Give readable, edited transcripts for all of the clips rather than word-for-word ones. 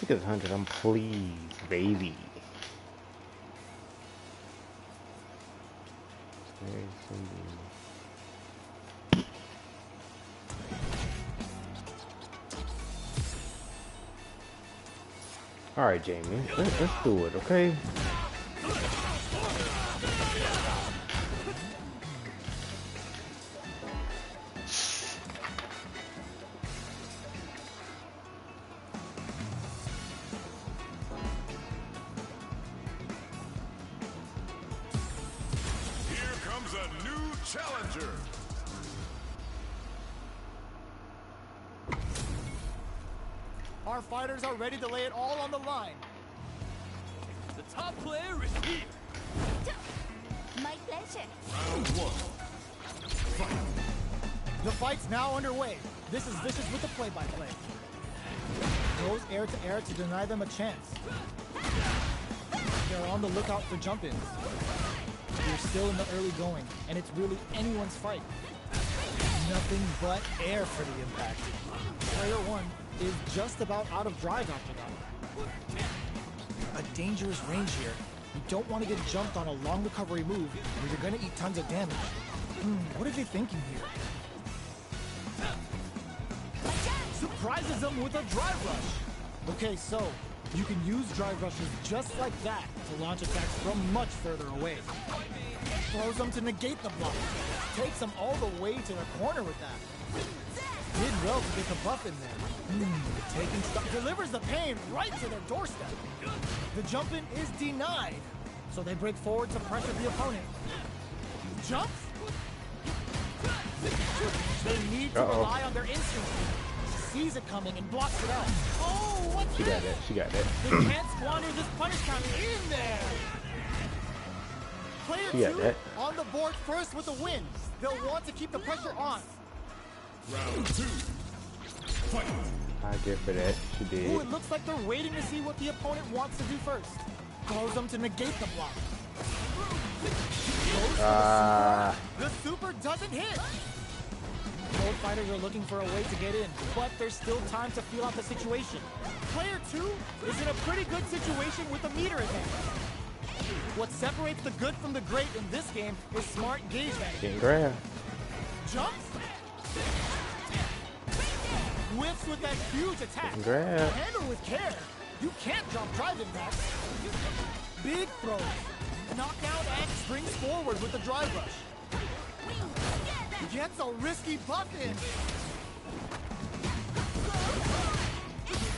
gets 100. I'm pleased, baby. All right, Jamie, let's do it, okay? Challenger. Our fighters are ready to lay it all on the line. The top player is here. My pleasure. Round one. Fight. The fight's now underway. This is Vicious with the play-by-play. Goes air to air to deny them a chance. They're on the lookout for jump-ins. We're still in the early going, and it's really anyone's fight. Nothing but air for the impact. Player one is just about out of drive after that. A dangerous range here. You don't want to get jumped on a long recovery move where you're going to eat tons of damage. What are they thinking here? Surprises them with a drive rush. Okay, so you can use drive rushes just like that to launch attacks from much further away. Throws them to negate the block. Takes them all the way to the corner with that. Did well to get the buff in there. Taking stuff delivers the pain right to their doorstep. The jump in is denied, so they break forward to pressure the opponent. Jumps? They need to rely on their instincts. Sees it coming and blocks it out. Oh, what's She got it. She got it. They can't squander this punish count in there. Player two on the board first with the win. They'll want to keep the pressure on. Round two. Fight. I give her that. She did. Ooh, it looks like they're waiting to see what the opponent wants to do first. Throws them to negate the block. The super doesn't hit. Both fighters are looking for a way to get in, but there's still time to feel out the situation. Player two is in a pretty good situation with a meter advantage. What separates the good from the great in this game is smart gauge management. Getting grabbed. Jumps. Whips with that huge attack. Grab. Handle with care. You can't drop drive impacts. Big throws. Knockdown and springs forward with the drive rush. Gets a risky buff in.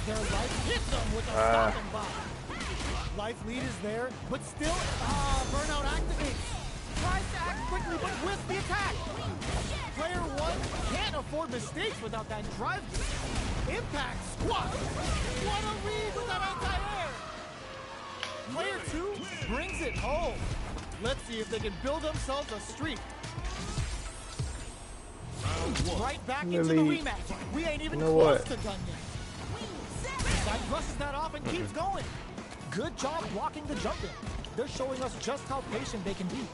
Their life hits them with a stop and bomb. Life lead is there, but still, burnout activates. Tries to act quickly, but whiffs the attack. Player one can't afford mistakes without that drive. Impact squat. What a read with that anti-air. Player two brings it home. Let's see if they can build themselves a streak. Right back into the rematch. We ain't even close to done yet. That brushes that off and keeps going. Good job blocking the jump in. They're showing us just how patient they can be.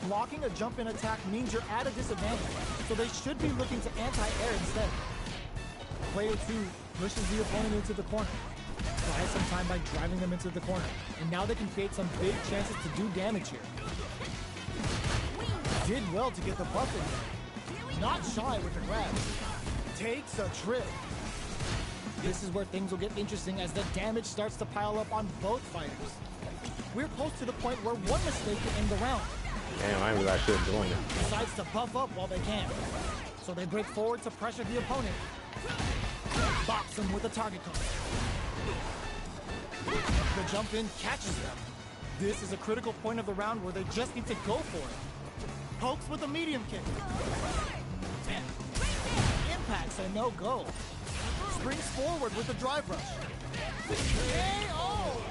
Blocking a jump in attack means you're at a disadvantage, so they should be looking to anti-air instead. Player two pushes the opponent into the corner. Buys some time by driving them into the corner, and now they can create some big chances to do damage here. Did well to get the buff in there. Not shy with the grab. Takes a trip. This is where things will get interesting as the damage starts to pile up on both fighters. We're close to the point where one mistake can end the round. Damn, I didn't realize she was doing it. Decides to buff up while they can. So they break forward to pressure the opponent. Box him with a target card. The jump in catches them. This is a critical point of the round where they just need to go for it. Pokes with a medium kick. Impacts a no-go. Springs forward with a drive rush. KO!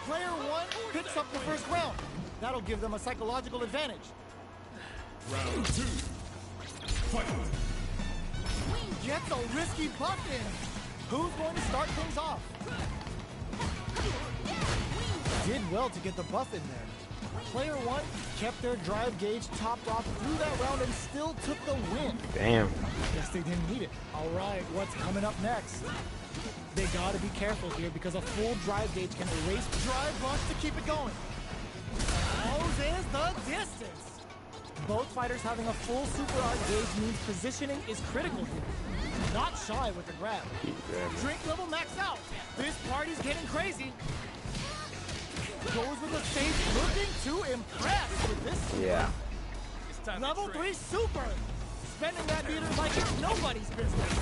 Player one picks up the first round. That'll give them a psychological advantage. Round two. Fight. Gets a risky buff in. Who's going to start things off? Did well to get the buff in there. Player one kept their drive gauge topped off through that round and still took the win. Damn. Guess they didn't need it. All right, what's coming up next? They gotta be careful here because a full drive gauge can erase drive rush to keep it going. Closes the distance. Both fighters having a full super art gauge means positioning is critical here. Not shy with the grab. Drink level max out. This party's getting crazy. Goes with a face looking to impress with this. Yeah. It's time Level to 3 super. Spending that meter like it's nobody's business.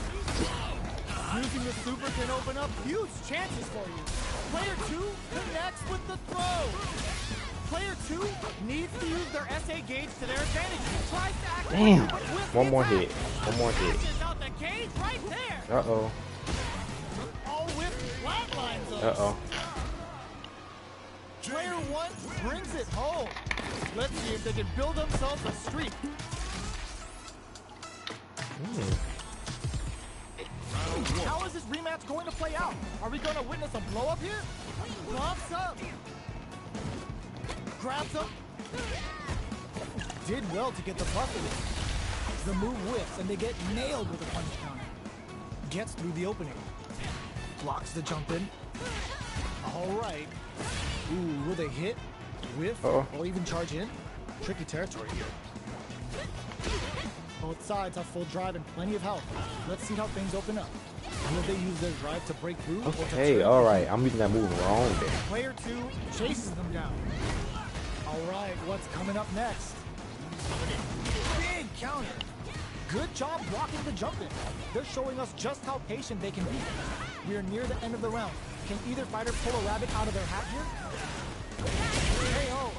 Using the super can open up huge chances for you. Player 2 connects with the throw. Player 2 needs to use their SA gauge to their advantage. Tries to act Damn. with One the more attack. hit. One more hit. Smashes out the gauge right there. Uh-oh. All whip flatlines us. Uh-oh. Player 1 brings it home. Let's see if they can build themselves a streak. How is this rematch going to play out? Are we going to witness a blow up here? Bumps up. Grabs him. Did well to get the buff in. The move whiffs and they get nailed with a punch counter. Gets through the opening. Blocks the jump in. All right. Ooh, will they hit, whiff, or even charge in? Tricky territory here. Both sides have full drive and plenty of health. Let's see how things open up. Will they use their drive to break through? Okay, alright. I'm using that move wrong then. Player 2 chases them down. All right, what's coming up next? Big counter. Good job blocking the jump in. They're showing us just how patient they can be. We are near the end of the round. Can either fighter pull a rabbit out of their hat here? KO.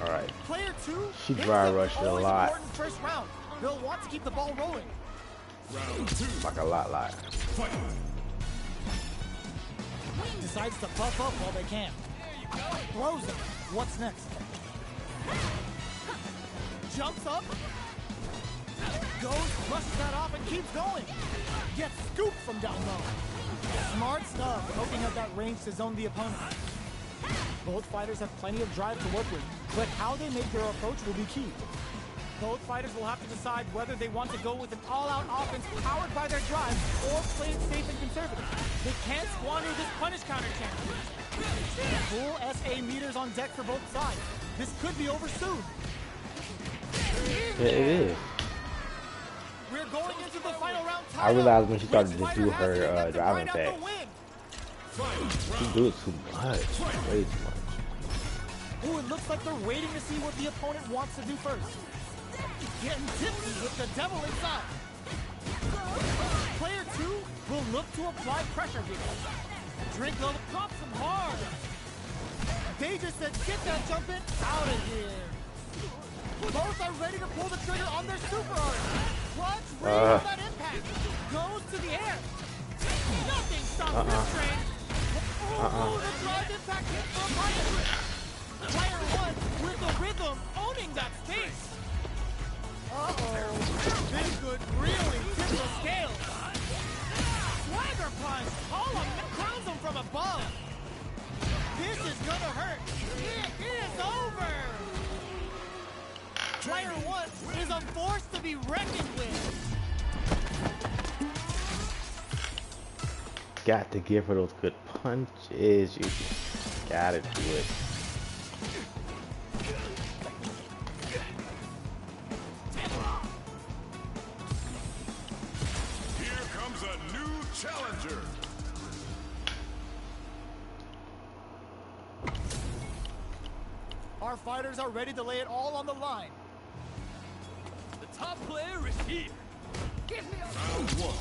Alright. Player 2 She hits dry the rushed it a always lot. important first round. They'll want to keep the ball rolling. Round 2. Like a lot. Fight. Decides to puff up while they can. Throws him. What's next? Jumps up. Goes, brushes that off, and keeps going. Gets scooped from down low. Smart stuff, hoping at that range to zone the opponent. Both fighters have plenty of drive to work with, but how they make their approach will be key. Both fighters will have to decide whether they want to go with an all-out offense powered by their drive or play it safe and conservative. They can't squander this punish counter chance. Full SA meters on deck for both sides. This could be over soon. It is. We're going into the final round. I realized when she started to do her driving attack. She do it too much. Way too much. Ooh, it looks like they're waiting to see what the opponent wants to do first. Getting tipsy with the devil inside. Player 2 will look to apply pressure here. Drink level drops him hard. They just said, get that jump in out of here. Both are ready to pull the trigger on their super art. Clutch, ready for that impact. Goes to the air. Nothing stops this train. Ooh, the drive impact hit for a punch. Player 1 with the rhythm owning that space. Uh-oh. This could really tip the scales. Swagger punch. All of them crowns him from above. This is gonna hurt. It is over. Player 1 is a force to be reckoned with. Got to give her those good punches. You just gotta do it. Here comes a new challenger. Our fighters are ready to lay it all on the line. The top player is here. Round 1.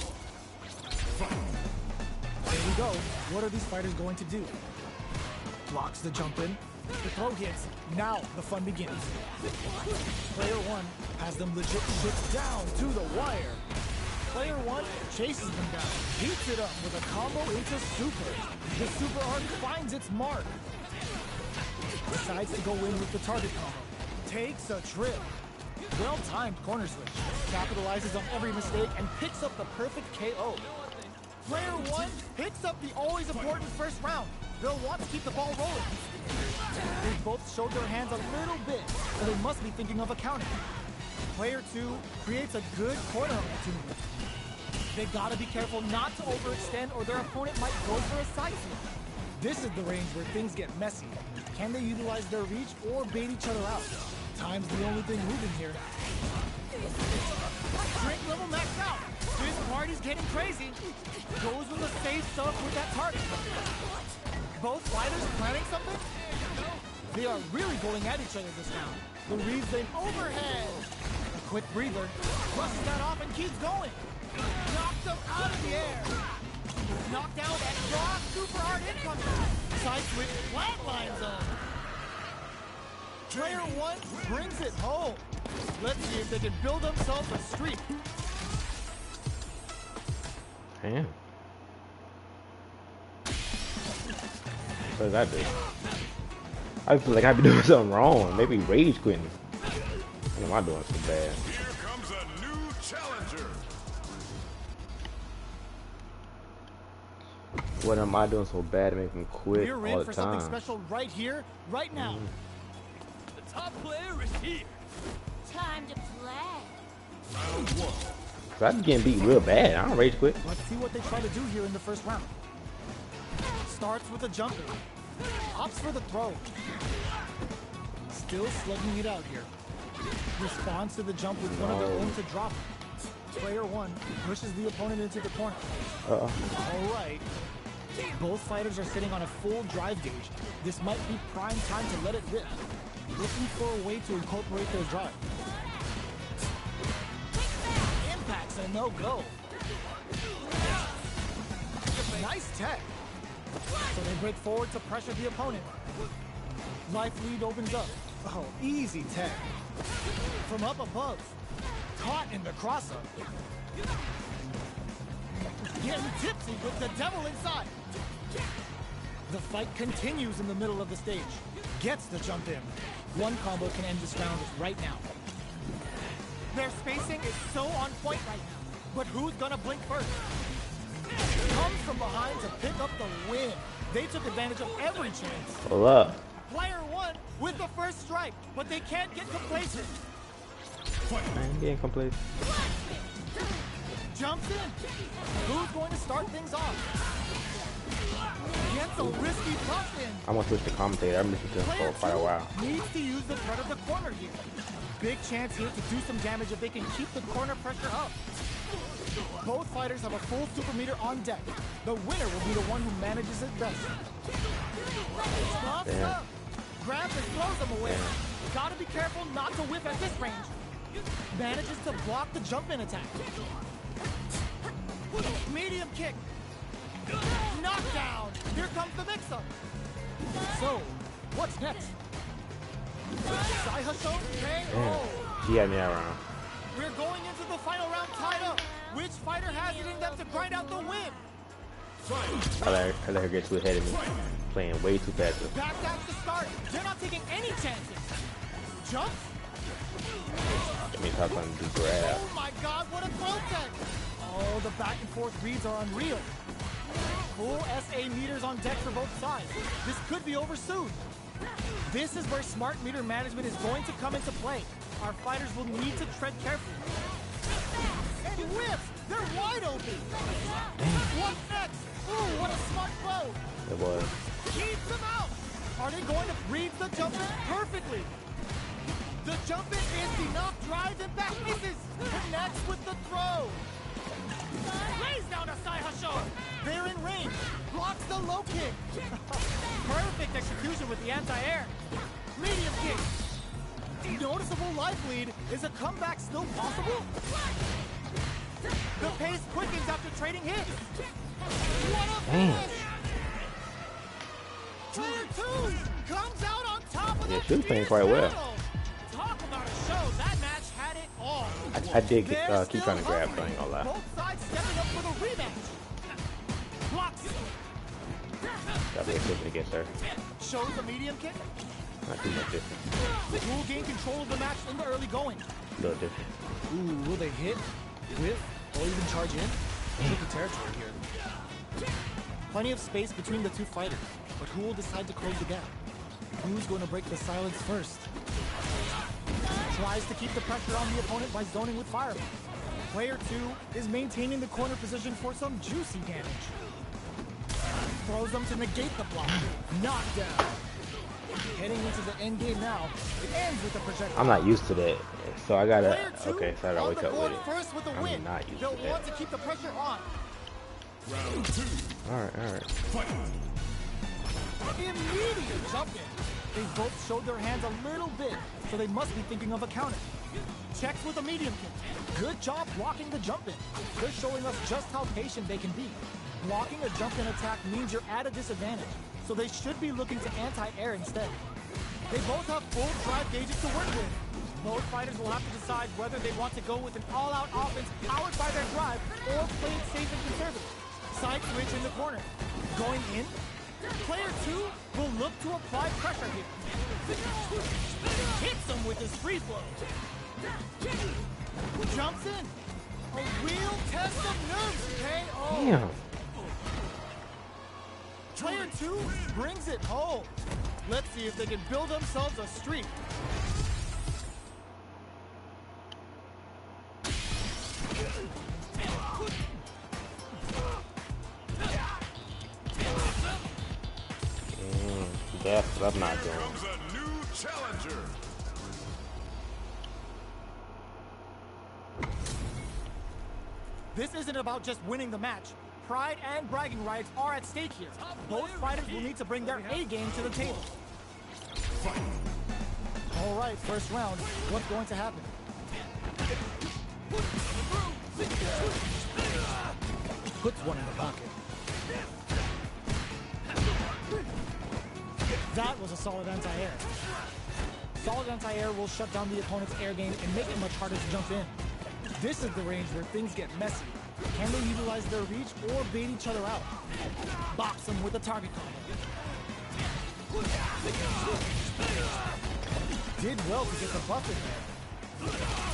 Fight. There we go. What are these fighters going to do? Blocks the jump in. The throw hits. Now the fun begins. Player 1 has them legit shipped down to the wire. Player 1 chases them down. Heats it up with a combo into super. The super arc finds its mark. Decides to go in with the target combo. Takes a trip. Well-timed corner switch. Capitalizes on every mistake and picks up the perfect KO. Player 1 picks up the always important first round. They'll want to keep the ball rolling. They both showed their hands a little bit, so they must be thinking of a counter. Player 2 creates a good corner opportunity. They gotta be careful not to overextend or their opponent might go for a side switch. This is the range where things get messy. Can they utilize their reach or bait each other out? Time's the only thing moving here. Drink level maxed out. This party's getting crazy. Goes with the safe stuff with that target. Both fighters planning something? They are really going at each other this round. The Reeves an overhead. A quick breather. Brushes that off and keeps going. Knocks them out of the air. Knocked down and raw super hard incoming. Side switch flatline zone. Player 1 brings it home. Let's see if they can build themselves a streak. Damn. What did I do? I feel like I've been doing something wrong. Maybe rage quitting. What am I doing so bad? Here comes a new challenger. What am I doing so bad to make him quit We're all in the for time? something special right here, right now. The top player is here. Time to play. Round 1. So I'm getting beat real bad. I don't rage quit. Let's see what they try to do here in the first round. Starts with a jumper. Opts for the throw. Still slugging it out here. Responds to the jump with one of their own to drop. Player 1 pushes the opponent into the corner. All right. Both fighters are sitting on a full drive gauge. This might be prime time to let it rip. Looking for a way to incorporate their drive. Impact's a no-go. Nice tech. So they break forward to pressure the opponent. Life lead opens up. Oh, easy tech. From up above. Caught in the crossup. Getting tipsy with the devil inside. The fight continues in the middle of the stage. Gets the jump in. One combo can end this round right now. Their spacing is so on point right now. But who's gonna blink first? Comes from behind to pick up the win. They took advantage of every chance. Hold up. Player 1 with the first strike, but they can't get complacent. I'm getting complete. Jumps in. Who's going to start things off? Gets a risky bump in. I'm gonna switch to commentator. I've been listening to him Player for quite a 2 while. needs to use the threat of the corner here. Big chance here to do some damage if they can keep the corner pressure up. Both fighters have a full super meter on deck. The winner will be the one who manages it best. Stops Damn. up. Grabs and throws them away. Gotta be careful not to whip at this range. Manages to block the jump-in attack. Medium kick. Knockdown. Here comes the mix-up. So, what's next? Saihasho KO. He had me that round. We're going into the final round tied up. Which fighter has it in them to grind out the win? I let her get too ahead of me. Playing way too fast. Backdash to start. They're not taking any chances. Jump. Let me talk on the grab. Oh my god, what a throw tech. Oh, the back and forth reads are unreal. Full SA meters on deck for both sides. This could be over soon. This is where smart meter management is going to come into play. Our fighters will need to tread carefully. And whips! They're wide open! What's next? Ooh, what a smart blow! It was. Keeps them out! Are they going to read the jump in perfectly? The jump in is the knock, drive, and back misses! Connects with the throw! Lays down a Saihasho! They're in range! Blocks the low kick! Perfect execution with the anti-air! Medium kick! Noticeable life lead. Is a comeback still possible? The pace quickens after trading hits. What a finish! Player 2 comes out on top of Yeah, the she was playing quite fierce well. battle. Talk about a show. That match had it all. I did get, They're keep still trying to grab, so I hungry. ain't gonna lie. Both sides stepping up for the rematch. Blocks. Gotta be efficient against her. Shows a medium kick. Not too much different. Who will gain control of the match in the early going? A little different. Ooh, will they hit, whiff, or even charge in? Tricky territory here. Plenty of space between the two fighters, but who will decide to close the gap? Who's going to break the silence first? Tries to keep the pressure on the opponent by zoning with fireball. Player 2 is maintaining the corner position for some juicy damage. Throws them to negate the block. Knockdown. Heading into the end game now. It ends with a projectile. I'm not used to that, so I gotta. Player 2 Okay, so I gotta on wake the up board with it. first with a I'm win. not used They'll to that. want to keep the pressure on. Round 2. Alright, alright. Immediate jump in. They both showed their hands a little bit, so they must be thinking of a counter. Checks with a medium kick. Good job blocking the jump in. They're showing us just how patient they can be. Blocking a jump in attack means you're at a disadvantage, so they should be looking to anti-air instead. They both have full drive gauges to work with. Both fighters will have to decide whether they want to go with an all-out offense powered by their drive or play it safe and conservative. Side switch in the corner. Going in, player 2 will look to apply pressure here. Hits him with his free flow. Jumps in. A real test of nerves, KO. Damn. Player 2 brings it home. Let's see if they can build themselves a streak. That's what I'm not Here doing. comes a new challenger. This isn't about just winning the match. Pride and bragging rights are at stake here. Both fighters will need to bring their A game to the table. All right, first round. What's going to happen? Puts one in the pocket. That was a solid anti-air. Solid anti-air will shut down the opponent's air game and make it much harder to jump in. This is the range where things get messy. Can they utilize their reach or bait each other out? Box them with a target combo. Did well to get the buff in there.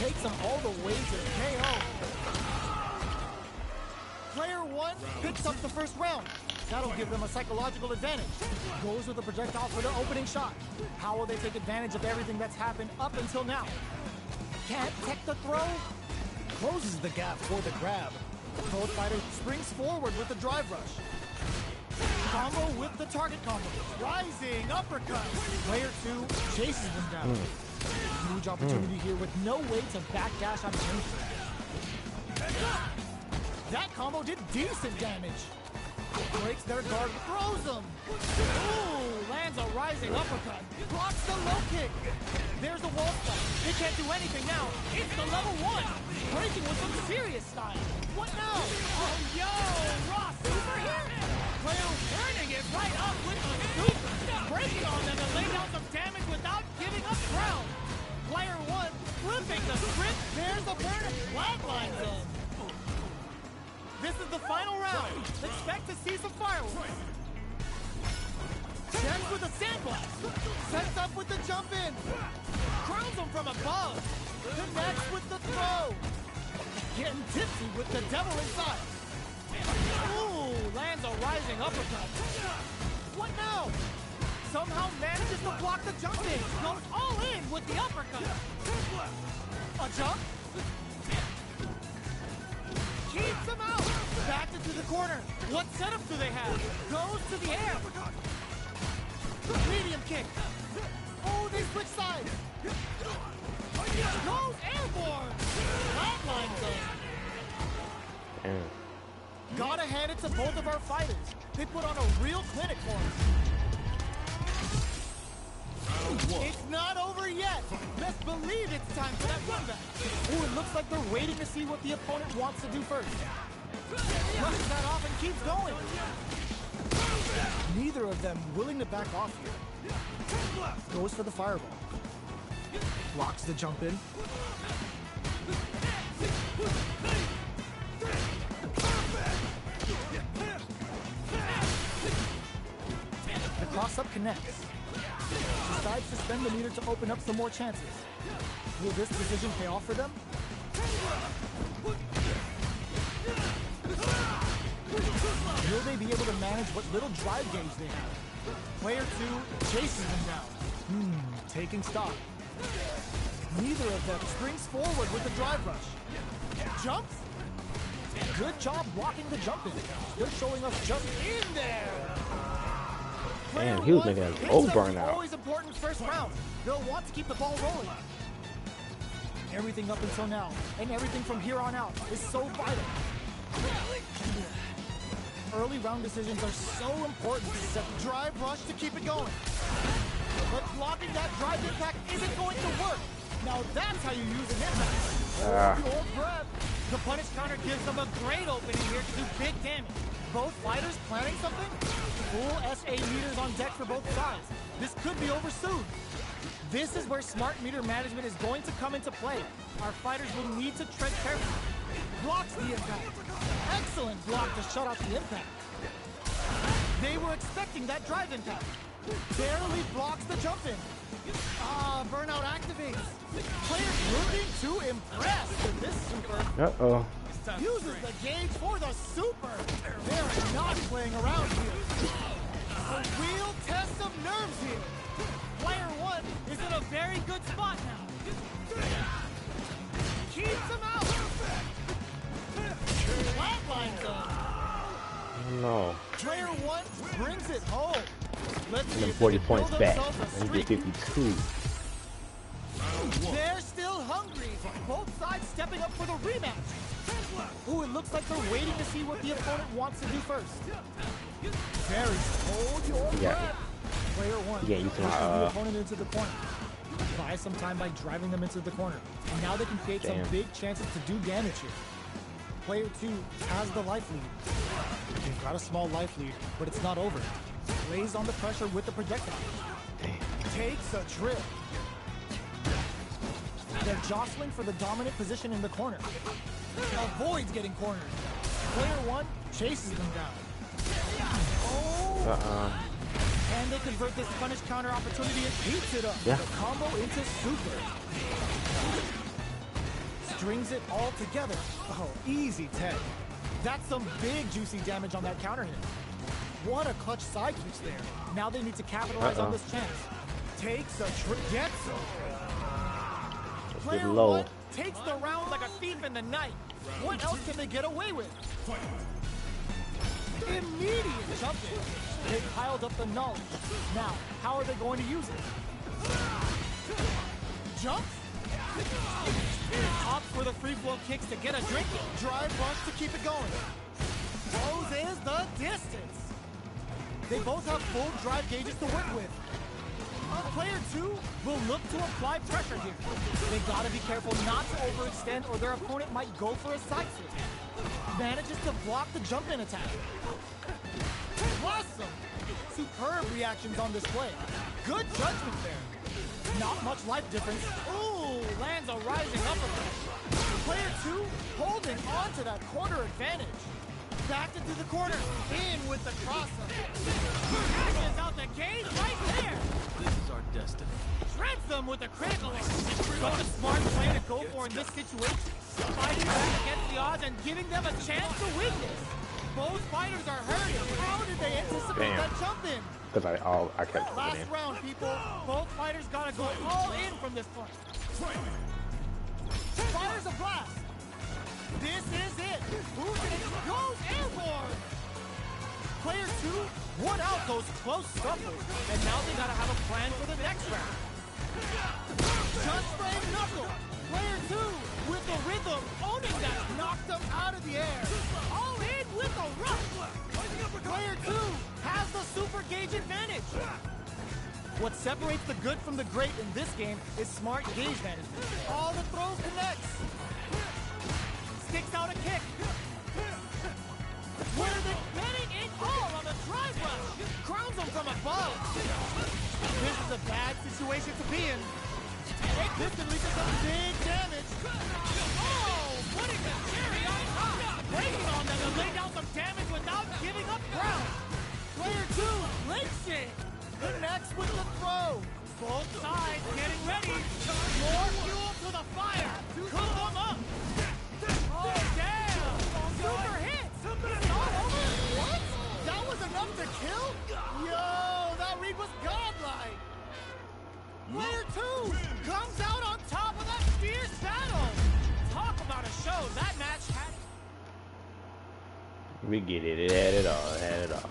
Takes them all the way to KO. Player 1 picks up the first round. That'll give them a psychological advantage. Goes with a projectile for the opening shot. How will they take advantage of everything that's happened up until now? Can't tech the throw? Closes the gap for the grab. Both fighters springs forward with the drive rush. Combo with the target combo. Rising uppercut. Player 2 chases them down. Huge opportunity here with no way to backdash on danger. That combo did decent damage. Breaks their guard, throws them. Ooh, lands a rising uppercut. Blocks the low kick. There's a wall spot. They can't do anything now. It's the level 1. Breaking with some serious style. What now? Oh, yo, Ross super here. Player turning it right up with the super. Breaking on them to lay down some damage without giving up ground. Player 1 flipping the script. There's the burner. Flatlines them. This is the final round. Expect to see some fireworks. Gems with a sandblast. Sets up with the jump in. Curls him from above. Connects with the throw. Getting tipsy with the devil inside. Ooh, lands a rising uppercut. What now? Somehow manages to block the jump in. Goes all in with the uppercut. A jump. Keeps him out. Back into the corner. What setup do they have? Goes to the air. Medium kick. Oh, they switch sides. Goes airborne. Flatlines them. Gotta hand it to both of our fighters. They put on a real clinic for us. It's not over yet. Best believe it's time for that run back. Ooh, it looks like they're waiting to see what the opponent wants to do first. Brushes that off and keeps going. Neither of them willing to back off here. Goes for the fireball. Blocks the jump in. The cross-up connects. Decides to spend the meter to open up some more chances. Will this decision pay off for them? Will they be able to manage what little drive gauge they have? Player 2 chases them down. Taking stock. Neither of them springs forward with the drive rush. Jumps. Good job blocking the jump in. They're showing us just in there. Damn, he was making a low burnout. Always important first round. They'll want to keep the ball rolling. Everything up until now, and everything from here on out, is so vital. Early round decisions are so important to set the drive rush to keep it going. But blocking that drive impact isn't going to work. Now that's how you use an impact. Hold your breath. The punish counter gives them a great opening here to do big damage. Both fighters planning something? Full SA meters on deck for both sides. This could be over soon. This is where smart meter management is going to come into play. Our fighters will need to tread carefully. Blocks the impact. Excellent block to shut out the impact. They were expecting that drive impact. Barely blocks the jump in. Burnout activates. Players looking to impress with this super. Uh-oh. Uses the gauge for the super. They're not playing around here. A real test of nerves here. Player one is in a very good spot now. Keeps him out. Flatlines him. No. Player one brings it home. Let's And then 40 points back. And get 52. They're still hungry. Both sides stepping up for the rematch. Ooh, it looks like they're waiting to see what the opponent wants to do first. Very hold your breath. Player one You can the opponent into the corner. Buy some time by driving them into the corner. And now they can create some big chances to do damage here. Player two has the life lead. They've got a small life lead, but it's not over. Lays on the pressure with the projectile. Takes a trip. They're jostling for the dominant position in the corner. Avoids getting cornered. Player one chases them down. Oh! And they convert this punish counter opportunity and heats it up. The combo into super. Strings it all together. Oh, easy 10. That's some big juicy damage on that counter hit. What a clutch side switch there. Now they need to capitalize on this chance. Takes a trip. Gets him. Player one takes the round like a thief in the night. What else can they get away with? Immediate jump in. They piled up the knowledge. Now, how are they going to use it? Jumps? Opts for the free flow kicks to get a drink. Drive rush to keep it going. Closes the distance. They both have full drive gauges to work with. Player two will look to apply pressure here. They gotta be careful not to overextend or their opponent might go for a side switch. Manages to block the jump in attack. Awesome! Superb reactions on this play. Good judgment there. Not much life difference. Ooh, lands a rising uppercut. Player two holding on to that corner advantage. Backed into the corner. In with the crosser. Catches out the gauge right there. This is our destiny. Shreds them with a critical. Such a smart play to go for in this situation. Fighting back against the odds and giving them a chance to win this. Both fighters are hurting. How did they anticipate that jump in? Because I kept jumping Last in. round, people. Both fighters gotta go all in from this point. Fires a blast. This is it. Who's it? Goes airborne. Player two, one out those close scuffles. And now they gotta have a plan for the next round. Just frame knuckle. Player two with the rhythm, owning that, knocked them out of the air. All in with a rush. Player two has the super gauge advantage. What separates the good from the great in this game is smart gauge management. All the throws connects. Sticks out a kick. What are they getting in all on the drive rush? Crowns them from above. This is a bad situation to be in. This can lead to some big damage. Oh, putting the cherry on top. Waiting on them to lay down some damage without giving up ground. Player two links it. Connects with the throw. Both sides getting ready. More fuel to the fire. Cook them up. Oh, damn. Super hit. It's not over. What? That was enough to kill? Yo, that read was godlike. Player two comes out on top of that fierce battle. Talk about a show that match had. We get it. It had it all. It had it all.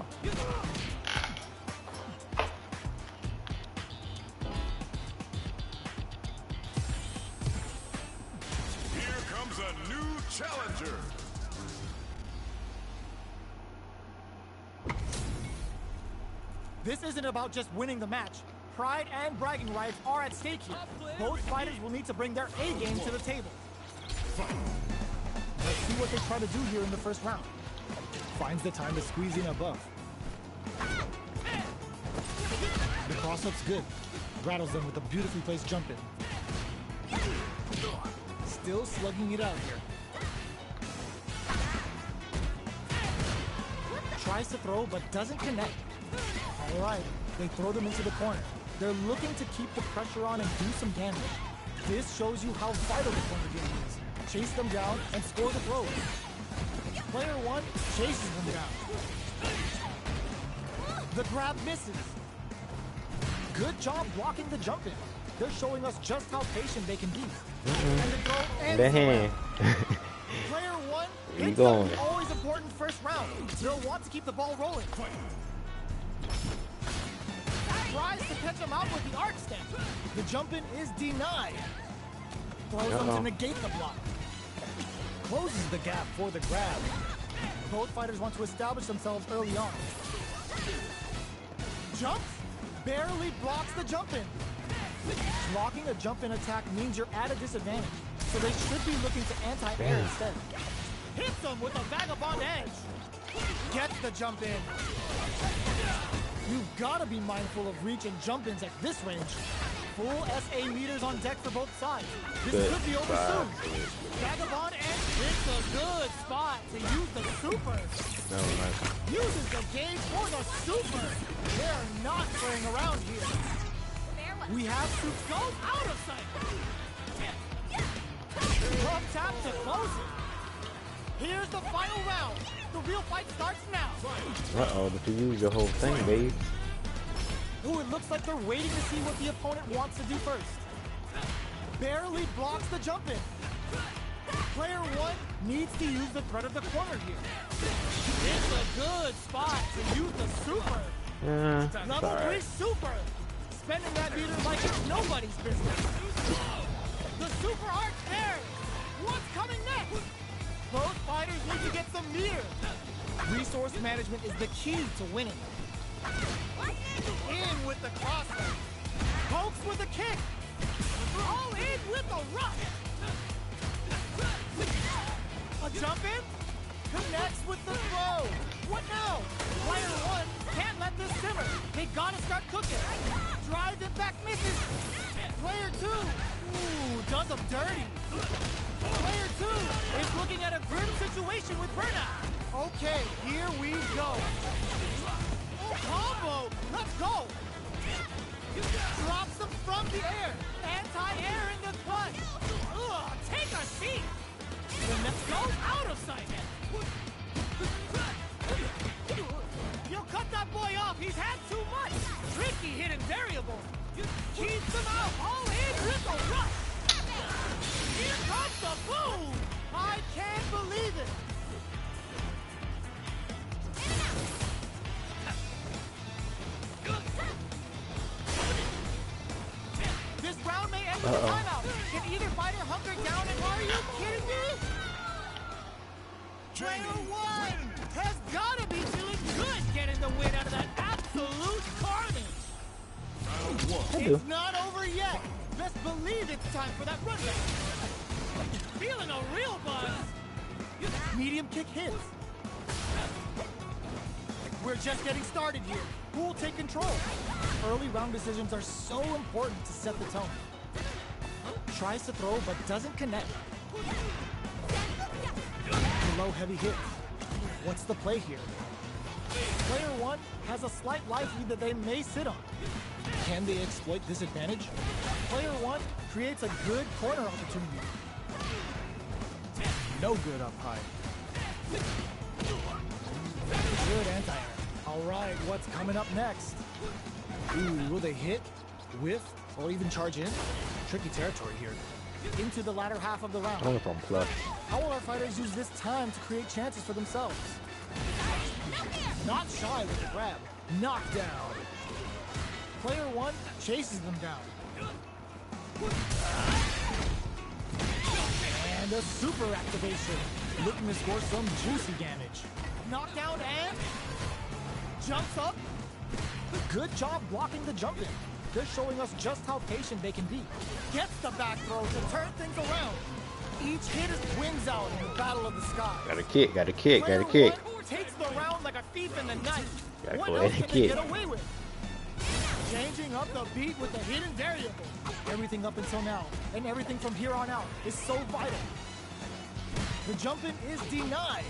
Here comes a new challenger. This isn't about just winning the match. Pride and bragging rights are at stake here. Both fighters will need to bring their A game to the table. Let's see what they try to do here in the first round. Finds the time to squeeze in a buff. The cross-up's good. Rattles them with a beautifully placed jump in. Still slugging it out here. Tries to throw but doesn't connect. All right, they throw them into the corner. They're looking to keep the pressure on and do some damage. This shows you how vital the corner game is. Chase them down and score the throws. Player one chases them down. The grab misses. Good job blocking the jump in. They're showing us just how patient they can be. And the throw ends The hand. Player one Where you hits on going? the always important first round. They'll want to keep the ball rolling. Tries to catch him out with the arc step. The jump in is denied. Throws him to negate the block. Closes the gap for the grab. Both fighters want to establish themselves early on. Jumps, barely blocks the jump in. Blocking a jump in attack means you're at a disadvantage, so they should be looking to anti-air instead. Hits him with a vagabond edge. Gets the jump in. You've got to be mindful of reach and jump-ins at this range. Full SA meters on deck for both sides. This could be over soon. Vagabond and it's a good spot to use the super. No, nice. Uses the gauge for the super. They're not playing around here. We have to go out of sight. Pump tap to close it. Here's the final round. The real fight starts now. Uh-oh, but you use the whole thing, babe. Ooh, it looks like they're waiting to see what the opponent wants to do first. Barely blocks the jump in. Player one needs to use the threat of the corner here. It's a good spot to use the super. Level 3 super. Spending that meter like it's nobody's business. The super arc there. What's coming next? Both fighters need to get some meter. Resource management is the key to winning. In with the crosser. Pokes with a kick. All in with a rush. A jump in. Connects with the throw. What now? Player one can't let this simmer. They gotta start cooking. Drive impact misses. Player two, ooh, does them dirty. Player two is looking at a grim situation with burnout. Okay, here we go. Combo, let's go. Drops them from the air. Anti-air in the clutch. Ugh, take a seat. The next go out of sight. You'll cut that boy off. He's had too much. Tricky hidden variable. Keeps them out. All in with a rush. Here comes the boom. I can't believe it. This round may end with a timeout. Can either fighter hunker down and are you kidding me? Player one has got to be feeling good getting the win out of that absolute carnage. It's not over yet. Best believe it's time for that run back. Feeling a real buzz. Medium kick hits. We're just getting started here. Who will take control? Early round decisions are so important to set the tone. Tries to throw but doesn't connect. Low heavy hits. What's the play here? Player one has a slight life lead that they may sit on. Can they exploit this advantage? Player one creates a good corner opportunity. No good up high. Good anti-air. All right, what's coming up next? Ooh, will they hit, whiff, or even charge in? Tricky territory here. into the latter half of the round. I'm from plus. How will our fighters use this time to create chances for themselves? Not shy with the grab. Knockdown. Player 1 chases them down. And a super activation. Looking to score some juicy damage. Knockdown and jumps up. Good job blocking the jump in. They're showing us just how patient they can be. Gets the back throw to turn things around. Each hit is wins out in the battle of the sky. Got a kick, got a kick, got Player a kick. 1 takes the round like a thief in the night. Gotta What go else ahead and can they kick. get away with? Changing up the beat with the hidden variable. Everything up until now, and everything from here on out, is so vital. The jump-in is denied.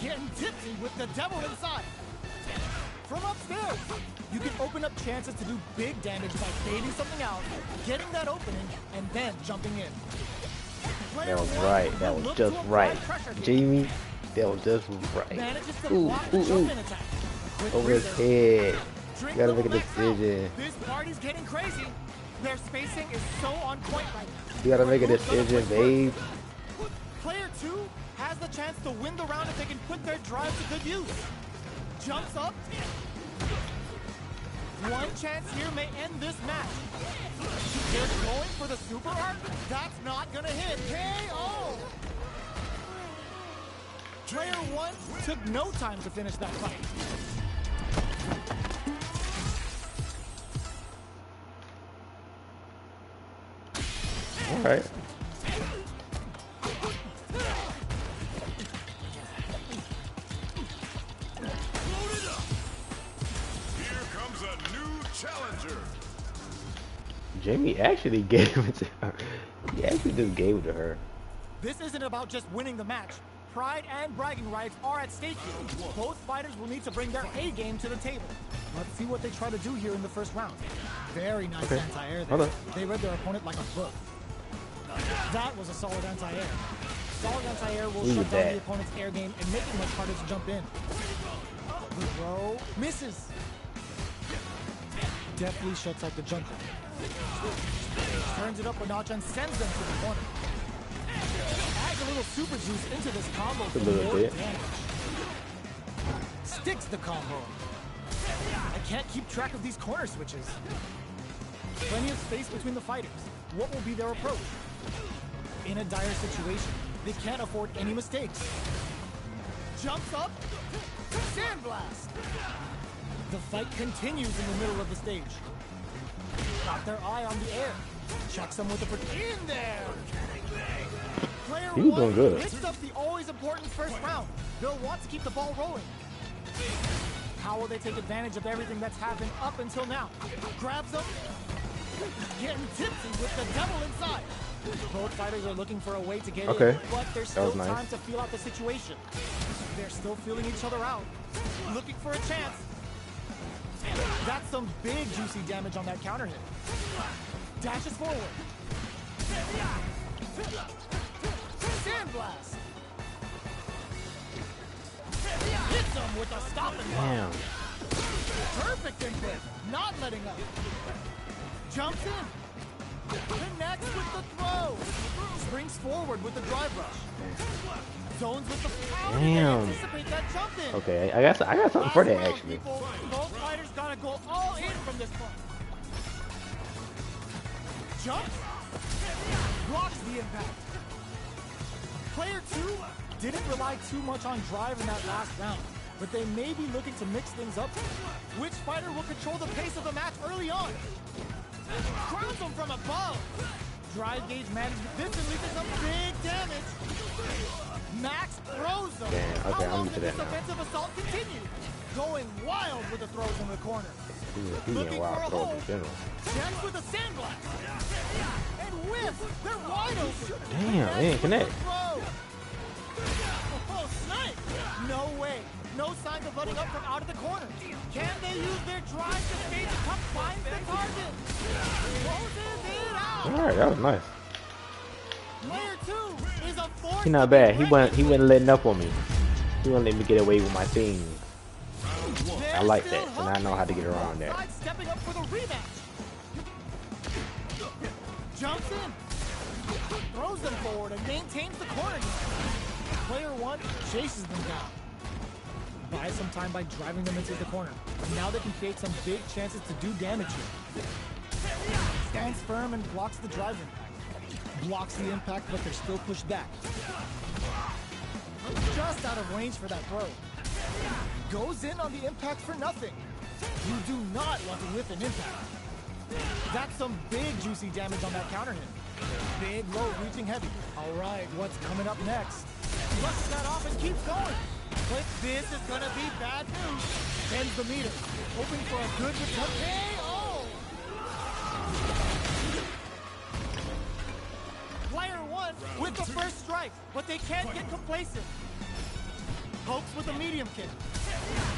Getting tipsy with the devil inside. From upstairs, you can open up chances to do big damage by baiting something out, getting that opening, and then jumping in. That was right. That was just right. Jamie, that was just right. Manages to Ooh, block the ooh, ooh. jump-in attack. Quick Over his reserve. head. Drink You gotta the make a Alexa. decision. This party's getting crazy. Their spacing is so on point right now. You gotta make a Who's gonna decision, put work? babe. Player 2 has the chance to win the round if they can put their drive to good use. Jumps up. One chance here may end this match. Just going for the super arc? That's not gonna hit. KO! Player 1 took no time to finish that fight. All right. Here comes a new challenger. Jamie actually gave it to her. He actually just gave it to her. This isn't about just winning the match. Pride and bragging rights are at stake here. Both fighters will need to bring their A game to the table. Let's see what they try to do here in the first round. Very nice Okay. anti-air Hold there. on. They read their opponent like a book. That was a solid anti-air. Solid anti-air will Look shut at down that. the opponent's air game and make it much harder to jump in. The throw misses. Definitely shuts out the jumper. Turns it up a notch and sends them to the corner. Adds a little super juice into this combo for little more bit. damage. Sticks the combo. I can't keep track of these corner switches. Plenty of space between the fighters. What will be their approach? In a dire situation, they can't afford any mistakes. Jumps up. Sandblast. The fight continues in the middle of the stage. Got their eye on the air. Checks them with the in there. Player He was 1 doing good. picks up the always important first round. They'll want to keep the ball rolling. How will they take advantage of everything that's happened up until now? Grabs them. Getting tipsy with the devil inside. Both fighters are looking for a way to get Okay. in, but there's That was still nice. time to feel out the situation. They're still feeling each other out. Looking for a chance. That's some big juicy damage on that counter hit. Dashes forward. Sandblast. Hits him with a stop and block. Damn. Perfect input. Not letting up. Jumps in. Connects with the throw. Springs forward with the drive rush. Zones with the power. Damn. To anticipate that jump in. Okay, I got something for that Last round, actually. people. Both fighters gotta go all in from this point. Jumps. Blocks the impact. Player 2 didn't rely too much on drive in that last round, but they may be looking to mix things up. Which fighter will control the pace of the match early on? Crowns him from above. Drive gauge manages this and leaves some big damage. Max throws them. Damn, okay, How I'm long into did that this now. offensive assault continue? Going wild with the throws in the corner. He Looking getting for wild a throws hole. in general. Checks with a sandblast. And whiffs. They're wide open. Damn, they didn't connect. Throw. Oh, snipe. No way. No signs of letting up from out of the corner. Can they use their drive to stage a cup? Finds the target. Closes it out. All right, that was nice. Player 2 is a force. He not bad. He wasn't letting up on me. He wasn't letting me get away with my thing. I like that, so now I know how to get around that. Stepping up for the rematch. Jumps in. throws them forward and maintains the corner. Player 1 chases them down. Buys some time by driving them into the corner. Now they can create some big chances to do damage here. Stands firm and blocks the drive impact. Blocks the impact, but they're still pushed back. Just out of range for that throw. Goes in on the impact for nothing. You do not want to whiff an impact. That's some big juicy damage on that counter hit. Big low reaching heavy. All right, what's coming up next? Flushes that off and keeps going. But this is gonna be bad news. Bends the meter, hoping for a good return. KO! Player 1 with the first strike, but they can't get complacent. Pokes with a medium kick.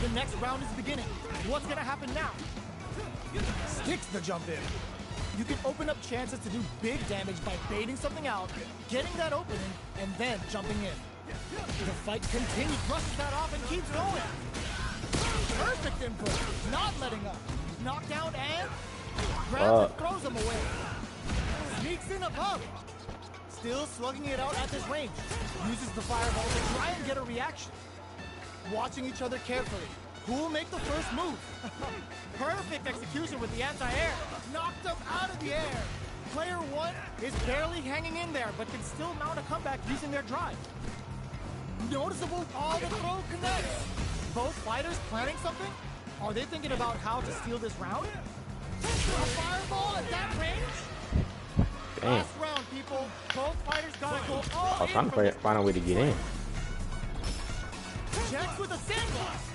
The next round is beginning. What's gonna happen now? Sticks the jump in. You can open up chances to do big damage by baiting something out, getting that opening, and then jumping in. The fight continues, brushes that off and keeps going. Perfect input, not letting up. Knockdown and grabs and throws him away. Sneaks in above. Still slugging it out at this range. Uses the fireball to try and get a reaction. Watching each other carefully. Who will make the first move? Perfect execution with the anti-air. Knocked him out of the air. Player 1 is barely hanging in there, but can still mount a comeback using their drive. Noticeable, all the throw connects. Both fighters planning something? Are they thinking about how to steal this round? A fireball at that range? Damn. Last round, people. Both fighters gotta go all I was in. trying to find a way to get in. Checks with a sandblast.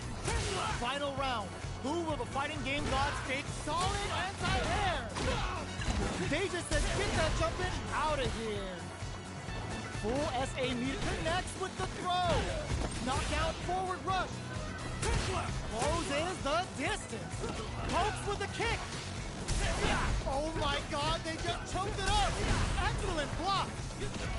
Final round. Who will the fighting game gods take? Solid anti-air. They just said, get that jump in out of here. Full SA meter connects with the throw. Knockout forward rush. Closes the distance. Pokes with a kick. Oh my God, they just choked it up. Excellent block.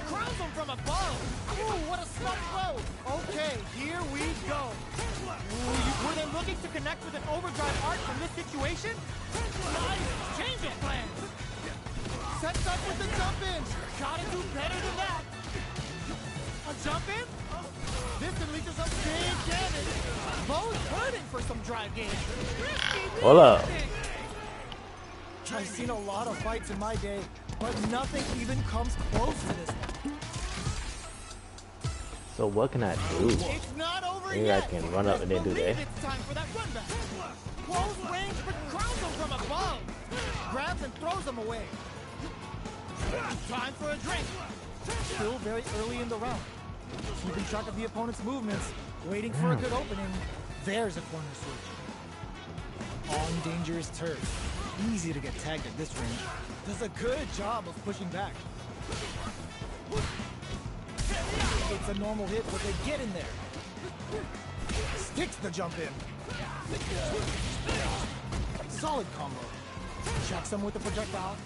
Crowns him from above. Ooh, what a smart throw. Okay, here we go. Ooh, were they looking to connect with an overdrive arc from this situation? Nice change of plans. Sets up with the jump in. Gotta do better than that. A jump in? This can lead to some big damage. Both hurting for some drive gain. Hold up. I've seen a lot of fights in my day, but nothing even comes close to this one. So what can I do? It's not over Maybe yet. I can run up and then do that. It's time for that run back. Close range, but crowns him from above. Grabs and throws him away. Time for a drink. Still very early in the round. Keeping track of the opponent's movements, waiting for a good opening. There's a corner switch. On dangerous turf. Easy to get tagged at this range. Does a good job of pushing back. It's a normal hit, but they get in there. Sticks the jump in. Solid combo. Checks him with the projectile.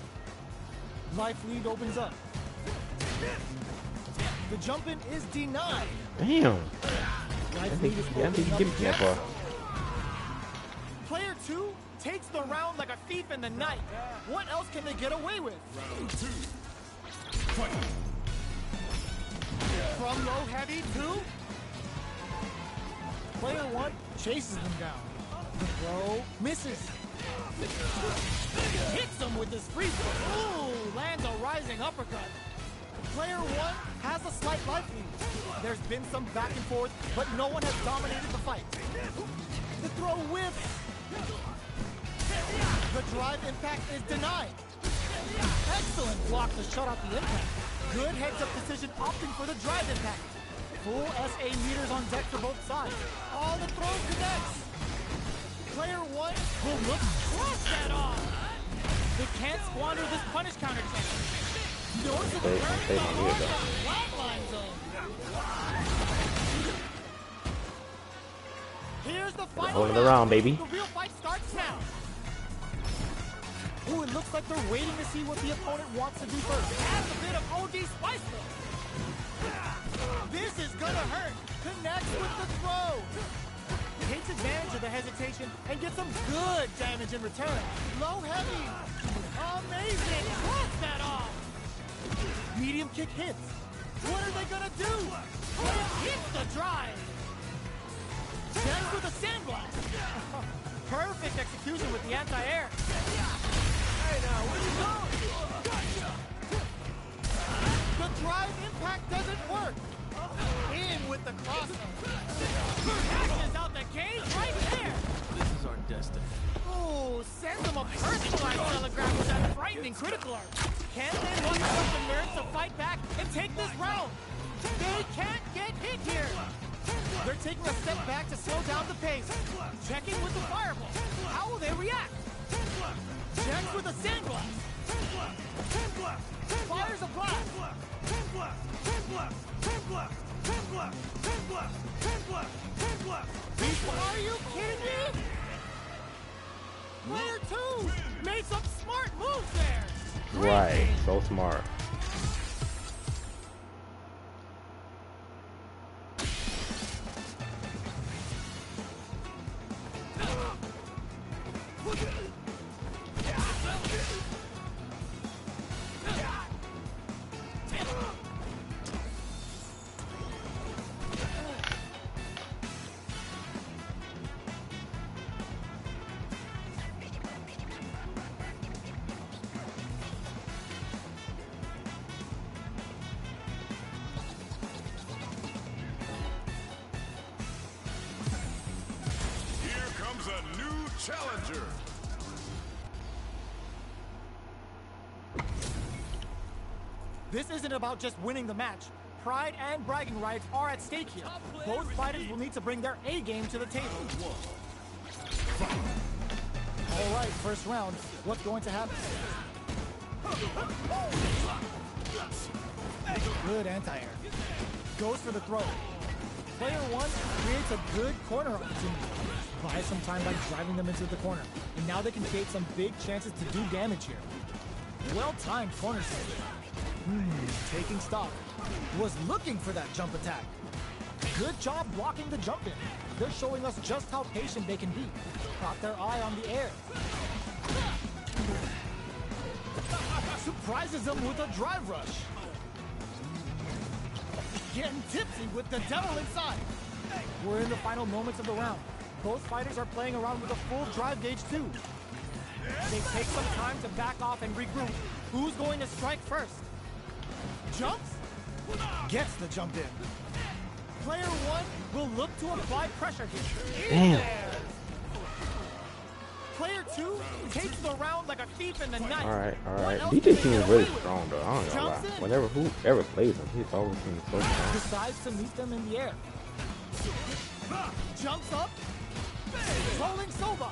Life lead opens up. The jump in is denied. Damn. Life lead is I think you opening get me that up. far. Player 2 takes the round like a thief in the night. What else can they get away with? Round 2. Fight. From low heavy to player 1 chases them down. The throw misses. Hits him with his free throw. Ooh, lands a rising uppercut. Player 1 has a slight life lead. There's been some back and forth, but no one has dominated the fight. The throw whiffs. The drive impact is denied. Excellent block to shut out the impact. Good heads-up decision opting for the drive impact. Full SA meters on deck for both sides. All the throw connects. Player 1 will look cross that off. They can't squander this punish counter chance. Noticeable turning on the flatline zone. Here's the final Holding the round, baby. The real fight starts now. Ooh, it looks like they're waiting to see what the opponent wants to do first. Adds a bit of OD spice though. This is gonna hurt. Connects with the throw. Takes advantage of the hesitation and gets some good damage in return. Low heavy. Amazing. Cross that off. Medium medium kick hits. What are they gonna do? Hits the drive. Sends with a sandblast. Perfect execution with the anti-air. Hey now, where you going? The drive impact doesn't work. In with the crossover. Catches out the cage right there. This is our destiny. Oh, sends him a personalized telegraph with that frightening critical art. Can they muster up the nerve to fight back and take this round? They can't get hit here. They're taking a step back to slow down the pace. Checking with the fireball. How will they react? Checks with a sandblast. Fires a blast. Are you kidding me? Player 2 made some smart moves there. Right, so smart. Here comes a new challenger. This isn't about just winning the match. Pride and bragging rights are at stake here. Both fighters will need to bring their A game to the table. All right, first round. What's going to happen? Good anti-air. Goes for the throw. Player 1 creates a good corner opportunity. Buys some time by driving them into the corner. And now they can create some big chances to do damage here. Well-timed corner save. Taking stock. Was looking for that jump attack. Good job blocking the jump in. They're showing us just how patient they can be. Got their eye on the air. Surprises them with a drive rush. Getting tipsy with the devil inside. We're in the final moments of the round. Both fighters are playing around with a full drive gauge too. They take some time to back off and regroup. Who's going to strike first? Jumps? Gets the jump in. Player 1 will look to apply pressure here. Damn. Player 2 takes the round like a thief in the night. Alright, What alright. else DJ can team they is get really away with? strong though. I don't gonna lie. Jumps in. Whenever whoever plays him, he's always been so strong. Decides to meet them in the air. Jumps up. Rolling Soba.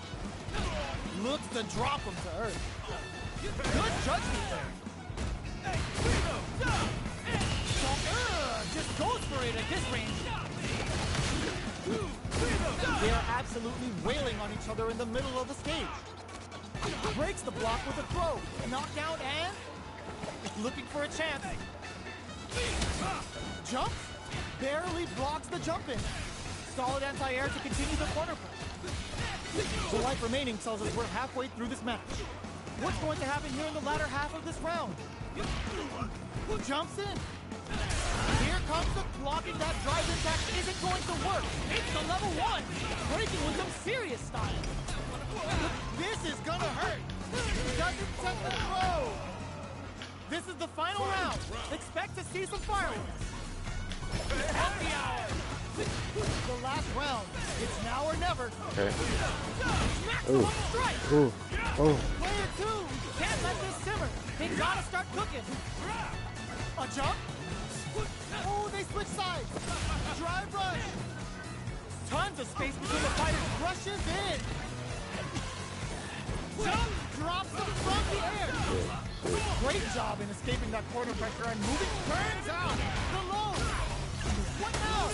Looks to drop him to earth. Good judgment there. Just goes for it at this range. They are absolutely wailing on each other in the middle of the stage. Breaks the block with a throw. Knockdown and looking for a chance. Jumps. Barely blocks the jump in. Solid anti-air to continue the corner push. The life remaining tells us we're halfway through this match. What's going to happen here in the latter half of this round? Jumps in. Here comes the blocking. That drive impact isn't going to work. It's the level 1. Breaking with some serious style. This is gonna hurt. Doesn't set the throw. This is the final round. Expect to see some fireworks. Happy hour. The last round. It's now or never. Okay. Maximum strike. Ooh. Oh. Player 2 can't let this simmer. They gotta start cooking. A jump. Oh, they switch sides. Drive rush. Tons of space between the fighters. Rushes in. Jump. Drops them from the air. Great job in escaping that corner pressure and moving. Turns out. The low. What now?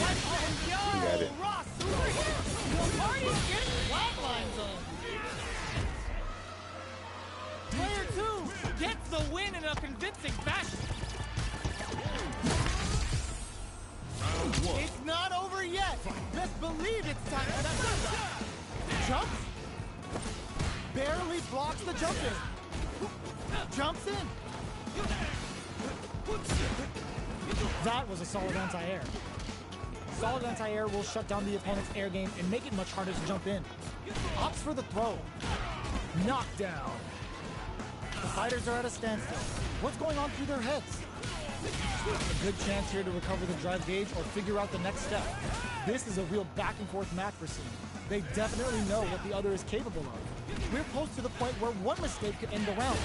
What? Oh, yo, got it. Ross, over here. The party's getting flatlined on. Player 2 gets the win in a convincing fashion. It's not over yet. Best believe it's time for that jump. Jumps. Barely blocks the jump in. Jumps in. That was a solid anti-air. Solid anti-air will shut down the opponent's air game and make it much harder to jump in. Opts for the throw. Knockdown. The fighters are at a standstill. What's going on through their heads? A good chance here to recover the drive gauge or figure out the next step. This is a real back and forth match we're seeing. They definitely know what the other is capable of. We're close to the point where one mistake could end the round.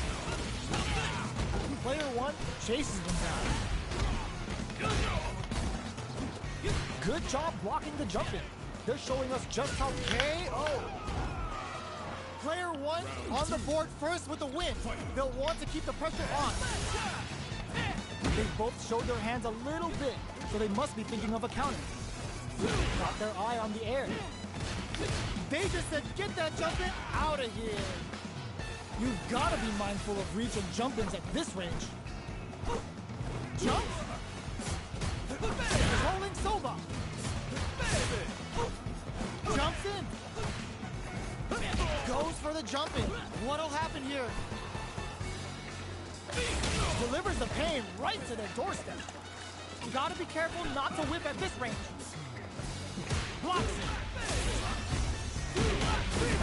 Player one chases them down. Good job blocking the jump in. They're showing us just how KO. Player one on the board first with the win. They'll want to keep the pressure on. They both showed their hands a little bit, so they must be thinking of a counter. Got their eye on the air. They just said, get that jump in out of here. You've got to be mindful of reach and jump-ins at this range. Jump. Rolling Soba. Jumps in. Goes for the jump in. What'll happen here? Delivers the pain right to their doorstep. You gotta be careful not to whip at this range. Blocks it.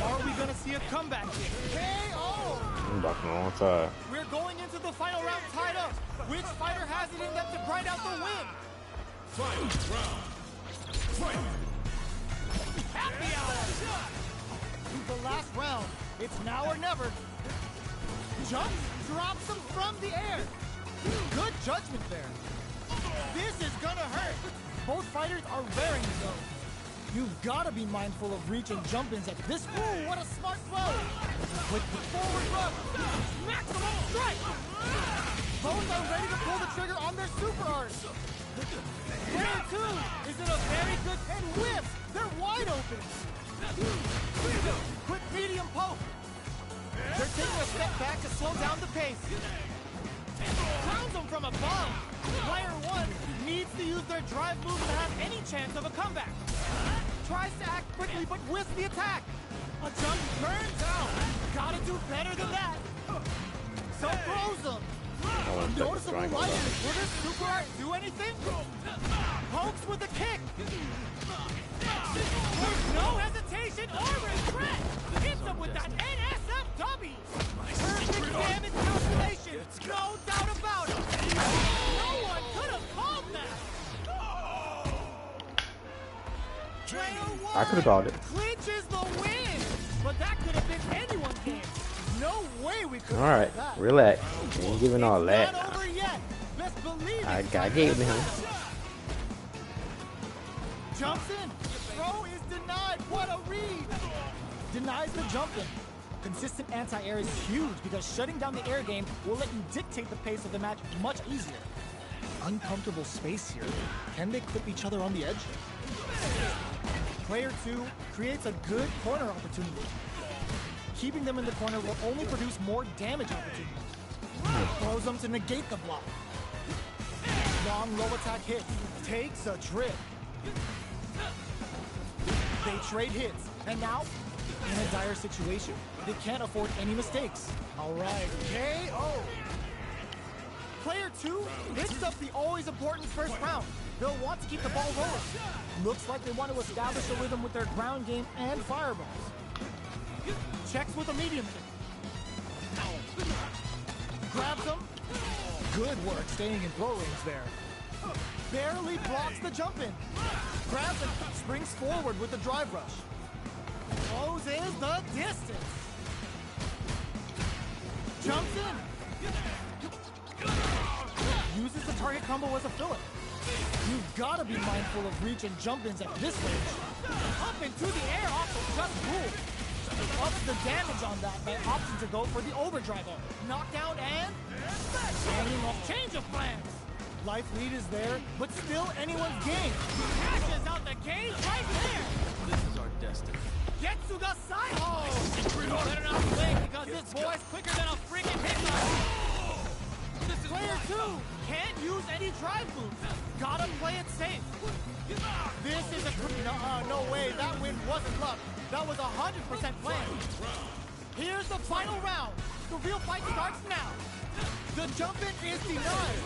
Are we gonna see a comeback here? KO! I'm blocking the wrong side. We're going into the final round tied up. Which fighter has it in them to grind out the win? Final round. Fight. Happy hour! The last round. It's now or never. Jumps, drops them from the air. Good judgment there. This is gonna hurt. Both fighters are raring to go. You've got to be mindful of reach and jump-ins at this point. Ooh, what a smart throw. With the forward rub. Maximum strike. Both are ready to pull the trigger on their super art. Player two is in a very good and whiffs. They're wide open. Quick medium poke. They're taking a step back to slow down the pace. Grounds them from above. Player one needs to use their drive move to have any chance of a comeback. Tries to act quickly but whiffs the attack. A jump burns out. Gotta do better than that. So throws them. Noticeable lightning. Will this super art do anything? Pokes with a kick. There's no hesitation or regret. Hits him with that NSFW. Perfect damage calculation. No doubt about it. No one could have called that. Player one I could have called it. clinches the win. But that could have been anyone's game. No way we could have Alright, that. relax. Ain't giving all It's that. not over yet. Best believe I it's gave him. Jumps in. Throw is denied. What a read. Denies the jump in. Consistent anti-air is huge because shutting down the air game will let you dictate the pace of the match much easier. Uncomfortable space here. Can they clip each other on the edge? Player two creates a good corner opportunity. Keeping them in the corner will only produce more damage opportunities. Throws them to negate the block. Long low attack hit. Takes a trip. They trade hits. And now, in a dire situation, they can't afford any mistakes. All right, KO. Player two picks up the always important first round. They'll want to keep the ball rolling. Looks like they want to establish a rhythm with their ground game and fireballs. Checks with a medium kick. Grabs him. Good work staying in throw range there. Barely blocks the jump in. Grabs it, springs forward with the drive rush. Closes the distance. Jumps in. Uses the target combo as a filler. You've got to be mindful of reach and jump-ins at this range. Up into the air off of just rule. Ups the damage on that by opting to go for the overdrive arm. Knockdown and hanging off. Change of plans. Life lead is there, but still anyone's game. Cashes out the cage right there. This is our destiny. Getsuga Saiho. Better not blink because this boy's quicker than a freaking hit. Player two can't use any drive moves. Gotta play it safe. This is a no way. That win wasn't luck. That was 100% planned. Here's the final round. The real fight starts now. The jump in is denied.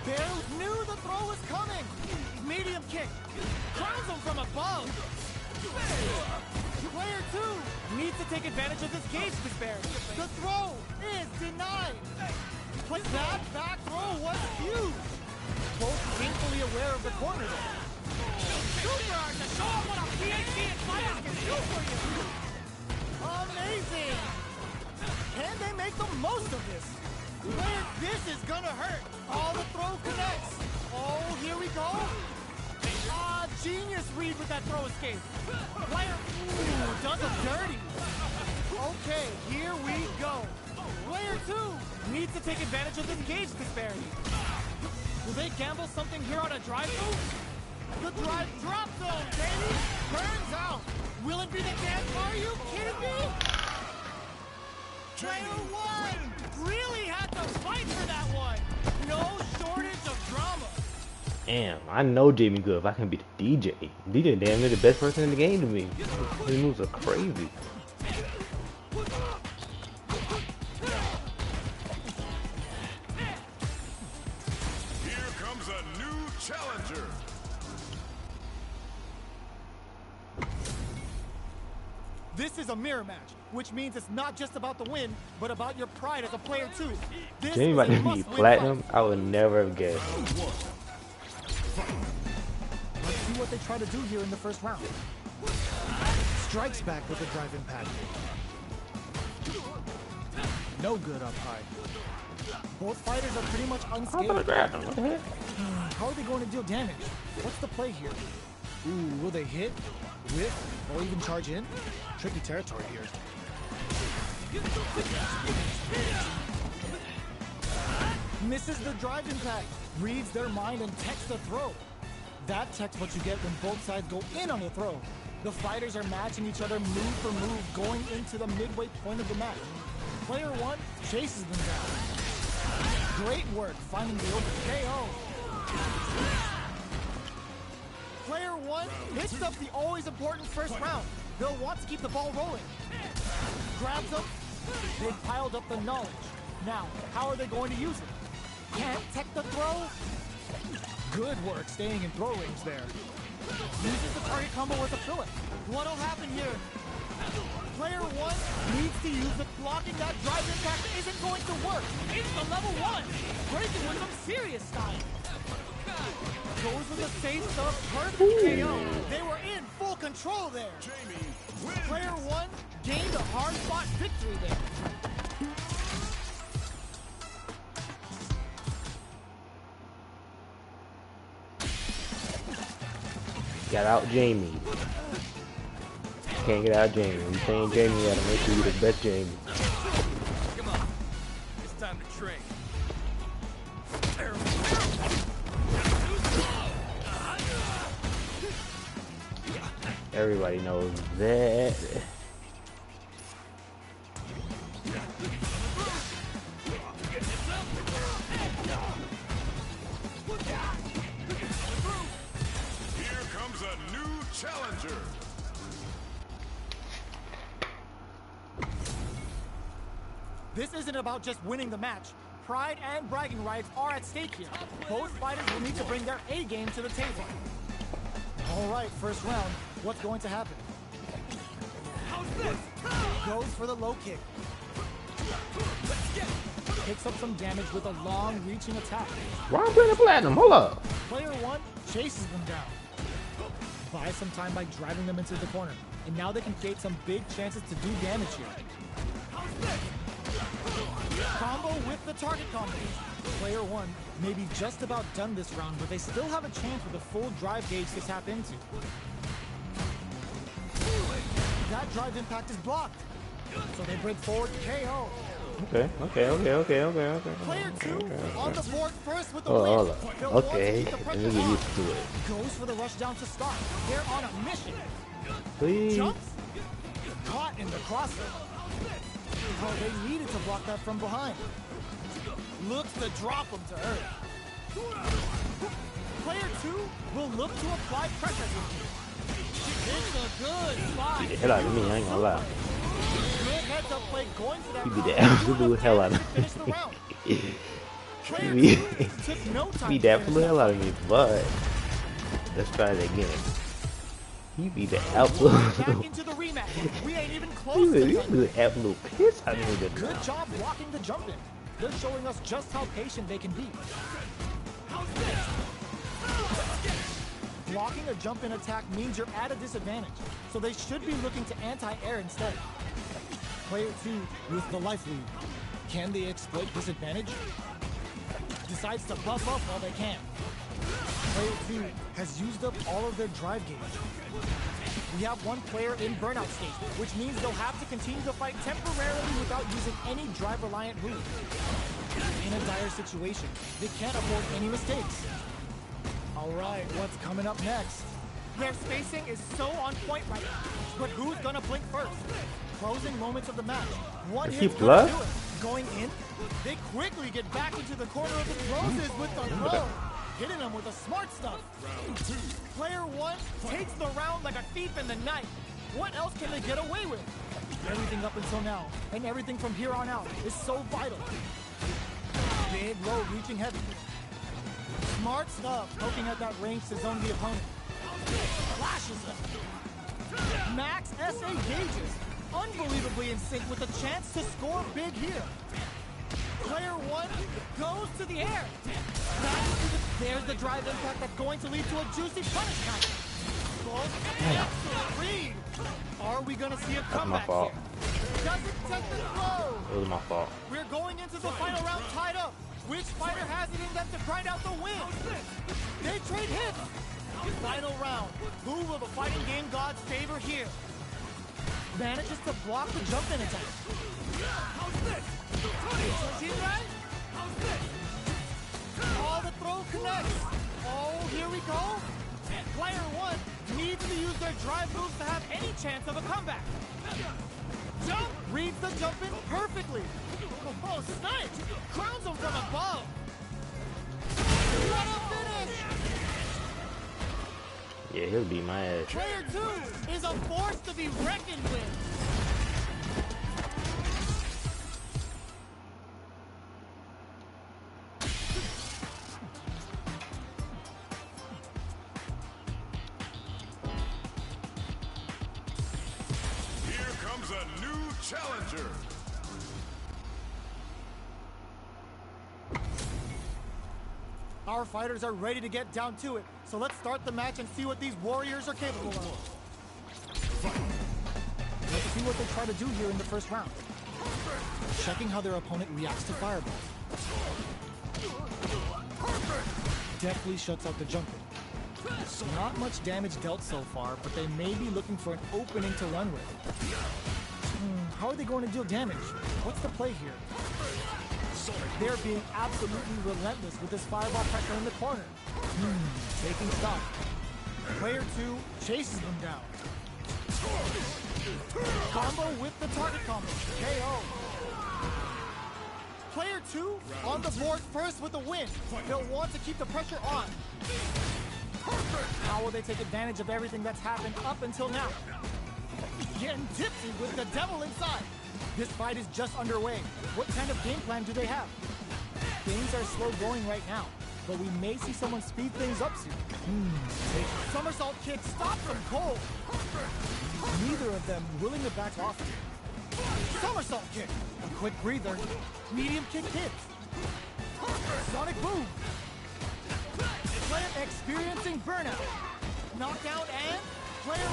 Bear knew the throw was coming. Medium kick. Crowns him from above. Player 2 needs to take advantage of this gauge disparity. The throw is denied. But that back throw was huge. Both painfully aware of the corner there. Super Art to show off what a PhD in science can do for you. Amazing. Can they make the most of this? Player, this is gonna hurt. All the throw connects. Oh, here we go. Genius read with that throw escape. Player, does him dirty. Okay, here we go. Player 2 needs to take advantage of this gauge disparity. Will they gamble something here on a drive move? The drive drop zone, baby! Turns out. Will it be the dance? Are you kidding me? Player 1 really had to fight for that one. No shortage of drama. Damn, I know Jamie good if I can be the DJ. DJ damn near the best person in the game to me. His moves are crazy. Here comes a new challenger. This is a mirror match, which means it's not just about the win, but about your pride as a player too. This Jamie is about a to be must-win platinum? fight. I would never have guessed. Let's see what they try to do here in the first round. Strikes back with a drive impact. No good up high. Both fighters are pretty much I'm gonna unscathed. grab him. What the heck? How are they going to deal damage? What's the play here? Ooh, will they hit, whip, or even charge in? Tricky territory here. Misses the drive impact. Reads their mind and techs the throw. That tech's what you get when both sides go in on the throw. The fighters are matching each other move for move going into the midway point of the match. Player 1 chases them down. Great work finding the open KO. Player 1 hits up the always important first round. They'll want to keep the ball rolling. Grabs them. They've piled up the knowledge. Now, how are they going to use it? Can't tech the throw? Good work staying in throw range there. Uses the target combo with a fillet. What'll happen here? Player 1 needs to use it. Blocking that drive impact isn't going to work. It's the level 1. Breaking with some serious style. Goes with a safe stuff, perfect KO. They were in full control there. Jamie wins. Player 1 gained a hard-fought victory there. Got out Jamie. Can't get out Jamie. You saying Jamie, you gotta make sure you the best Jamie. Come on. It's time to train. Everybody knows that. Here comes a new challenger. This isn't about just winning the match. Pride and bragging rights are at stake here. Both fighters will need to bring their A game to the table. All right, first round. What's going to happen? Goes for the low kick. Picks up some damage with a long-reaching attack. Why I'm playing the platinum? Hold up. Player 1 chases them down. Buys some time by driving them into the corner. And now they can create some big chances to do damage here. Combo with the target combo. Player 1 may be just about done this round, but they still have a chance with a full drive gauge to tap into. That drive impact is blocked. So they break forward KO. Okay. Player 2 on the board first with the Oh, win. hold up. They'll want to Okay, keep the let pressure me get on. used to it. Goes for the rush down to start. They're on a mission. Please. Jumps. Caught in the crossover. Oh, they needed to block that from behind. Looks to drop him to earth. Player 2 will look to apply pressure. It's a good spot. Beat the hell out of me, I ain't gonna lie. Good heads up play going for that. You beat the round. absolute hell out of Finish the round. Player He two took no time beat to that finish the hell out of me, but let's try it again. He beat the absolute. back into the rematch. We ain't even He close to beat done. the absolute piss out of me. Good job blocking the jump in. They're showing us just how patient they can be. Blocking a jump in attack means you're at a disadvantage, so they should be looking to anti-air instead. Player 2 with the life lead. Can they exploit this advantage? Decides to buff up while they can. Player 2 has used up all of their drive gauge. We have one player in burnout state, which means they'll have to continue to fight temporarily without using any drive-reliant move. In a dire situation, they can't afford any mistakes. All right, what's coming up next? Their spacing is so on point right now, but who's gonna blink first? Closing moments of the match. One Is he hit's gonna plus? do it. Going in, they quickly get back into the corner of the closes with the throw. Hitting them with the smart stuff. Player 1 takes the round like a thief in the night. What else can they get away with? Everything up until now, and everything from here on out, is so vital. Big low reaching heavy. Smart stuff, poking at that range to zone the opponent. Flashes him. Max SA gauges, unbelievably in sync with a chance to score big here. Player 1 goes to the air. There's the drive impact that's going to lead to a juicy punish counter. Excellent read. Are we going to see a comeback fault. here? Doesn't take the throw. It was my fault. We're going into the final round tied up. Which fighter has it in them to grind out the win? They trade hits. Final round. Who will the fighting game gods favor here? Manages to block the jump in attack. Oh, the throw connects. Oh, here we go. Player 1 needs to use their drive moves to have any chance of a comeback. Jump! Reads the jump in perfectly. Oh, sniped! Crowns him from above. What a finish! Yeah, he'll beat my ass. Player 2 is a force to be reckoned with. Here comes a new challenger. Our fighters are ready to get down to it, so let's start the match and see what these warriors are capable of. Let's see what they try to do here in the first round. Checking how their opponent reacts to fireballs. Deftly shuts out the jumper. Not much damage dealt so far, but they may be looking for an opening to run with. How are they going to deal damage? What's the play here? They're being absolutely relentless with this fireball pressure in the corner. Taking stock. Player 2 chases them down. Combo with the target combo. KO. Player 2 on the board first with a win. They'll want to keep the pressure on. How will they take advantage of everything that's happened up until now? Getting tipsy with the devil inside. This fight is just underway. What kind of game plan do they have? Things are slow going right now, but we may see someone speed things up soon. Somersault kick stops them cold. Neither of them willing to back off. Somersault kick, a quick breather. Medium kick hits. Sonic boom. Player experiencing burnout. Knockdown and player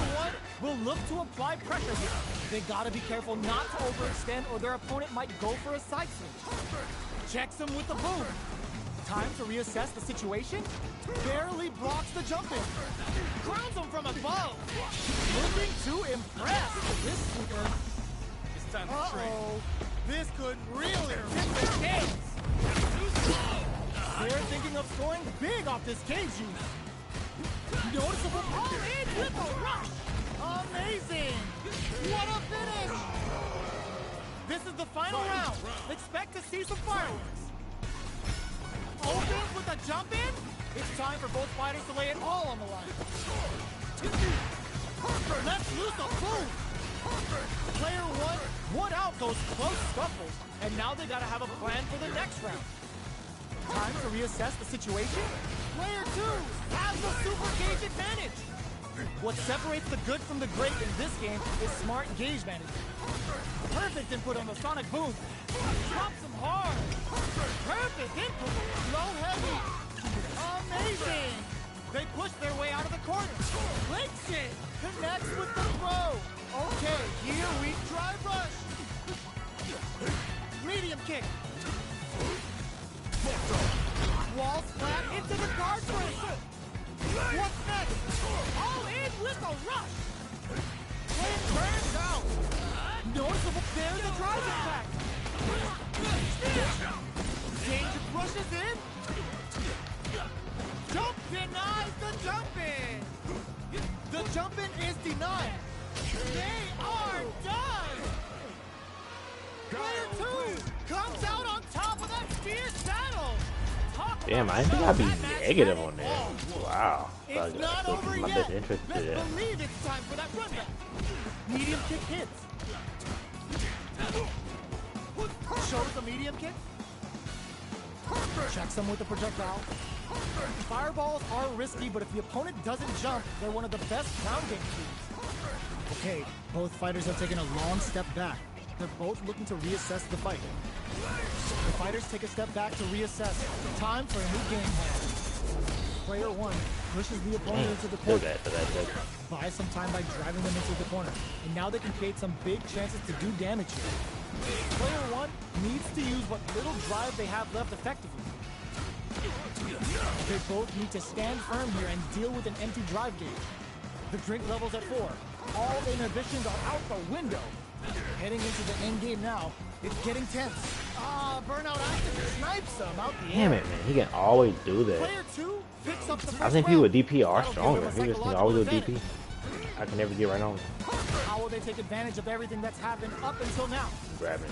1 will look to apply pressure here. They gotta be careful not to overextend or their opponent might go for a side swing. Checks him with the boom. Time to reassess the situation. Barely blocks the jump in. Crowns him from above. Looking to impress. This super. It's time to trade. Uh-oh. This could really tip the scales. They're thinking of scoring big off this cage use. Noticeable pull in with a rush. Amazing. What a finish. This is the final round. Expect to see some fireworks. Opens with a jump in. It's time for both fighters to lay it all on the line. Let's loose a boom. Player 1 won out those close scuffles, and now they gotta have a plan for the next round. Time to reassess the situation. Player 2 has the super gauge advantage. What separates the good from the great in this game is smart gauge management. Perfect input on the Sonic Boom. Drops him hard. Perfect input. Low heavy. Amazing. They push their way out of the corner. Links it. Connects with the throw. Okay, here we drive rush. Medium kick. Wall flat into the guard break. What's next? All in with a rush. It turns out. Noticeable. There's a drive impact. Danger brushes in. Jump denies the jump in. The jump in is denied. They are done. Player 2 comes out on top of that fierce battle. Damn, I think I'd be negative on that. Wow. It's not over My yet. best interest Best to that. believe it's time for that run back. Medium kick hits. Shows the medium kick. Checks him with the projectile. Fireballs are risky, but if the opponent doesn't jump, they're one of the best ground game tools. Okay, both fighters have taken a long step back. They're both looking to reassess the fight. The fighters take a step back to reassess. Time for a new game plan. Player 1 pushes the opponent into the corner. Buys some time by driving them into the corner. And now they can create some big chances to do damage here. Player 1 needs to use what little drive they have left effectively. They both need to stand firm here and deal with an empty drive gauge. The drink level's at 4. All inhibitions are out the window. Heading into the end game now. It's getting tense. Burnout Active snipes him out the Damn air. it, man. He can always do that. Player 2 picks up the first I think people with round. DP are That'll give stronger. him a He just can psychological always do advantage. DP. I can never get right on. How will they take advantage of everything that's happened up until now? Grabbing.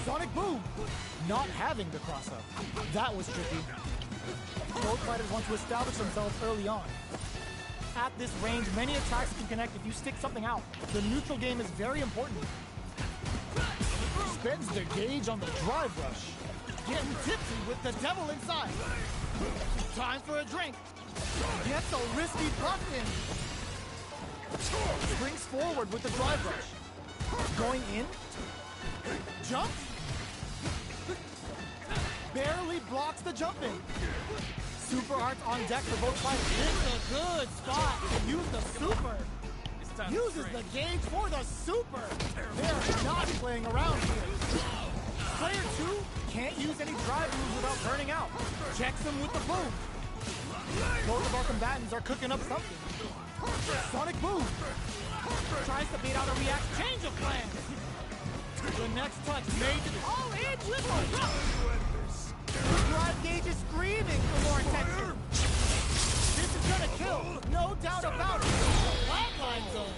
Sonic Boom! Not having the cross-up. That was tricky. Both fighters want to establish themselves early on. At this range, many attacks can connect if you stick something out. The neutral game is very important. Spends the gauge on the drive rush. Getting tipsy with the devil inside. Time for a drink. Gets a risky button. Springs forward with the drive rush. Going in. Jump. Barely blocks the jump in. Super arts on deck for both fighters. It's a good spot to use the super. Uses the gauge for the super. They're not playing around here. Player 2 can't use any drive moves without burning out. Checks him with the boom. Both of our combatants are cooking up something. Sonic Boom. Tries to beat out a react change of plans. The next touch made it all in with a rush. The drive gauge is screaming for more attention. This is gonna kill, no doubt about it. Flatline zone.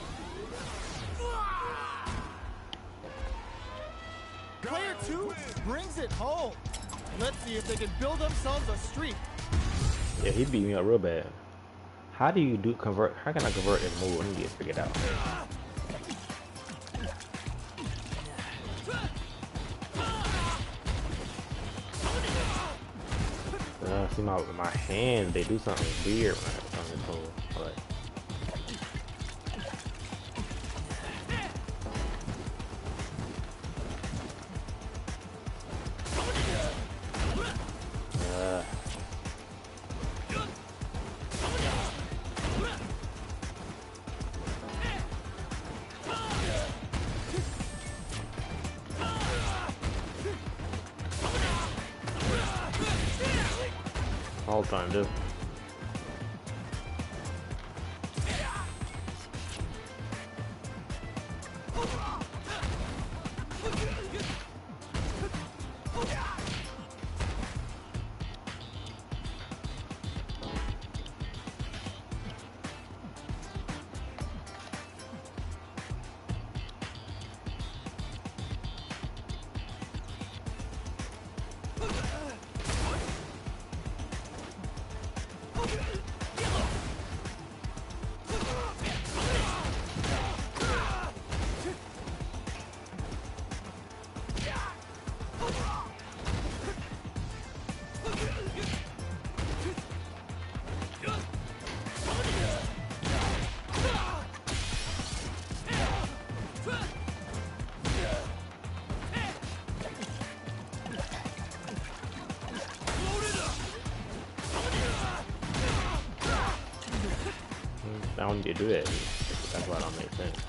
Player 2 brings it home. Let's see if they can build themselves a streak. Yeah, he beat me up real bad. How do you convert? How can I convert this move? Let me get it figured out. See my hands, they do something weird when I have something to pull. But all I'm trying to do. I don't need to do that. That's why it don't make sense.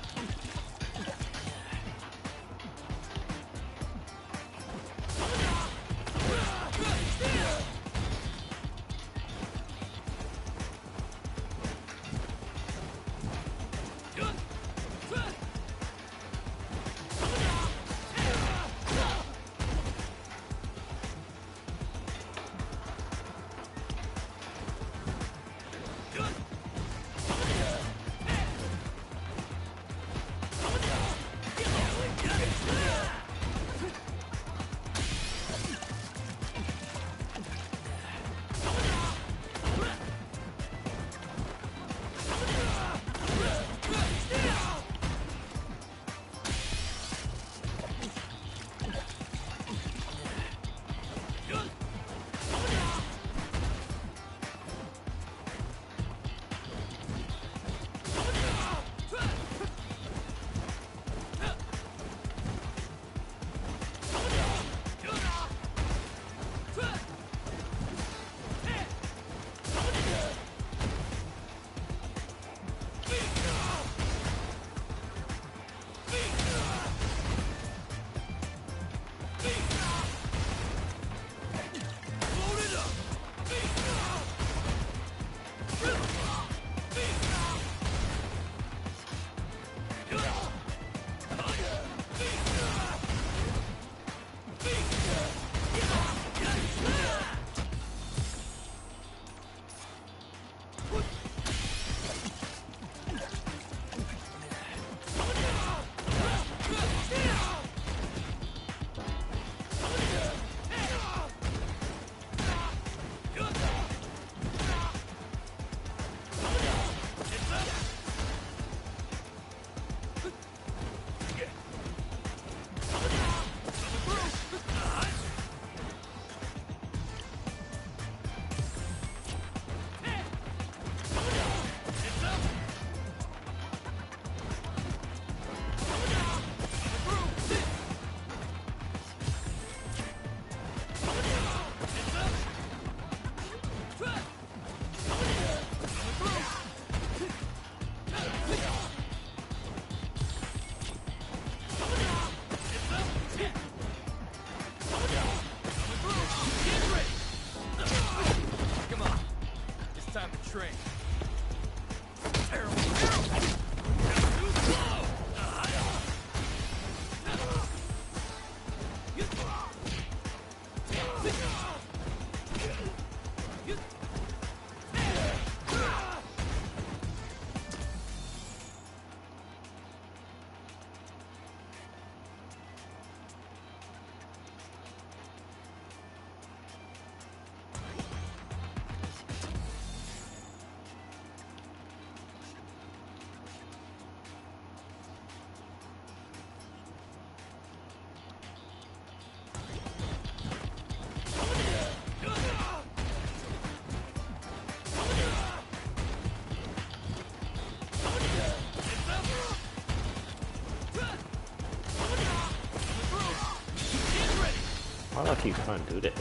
Why do I keep trying to do that?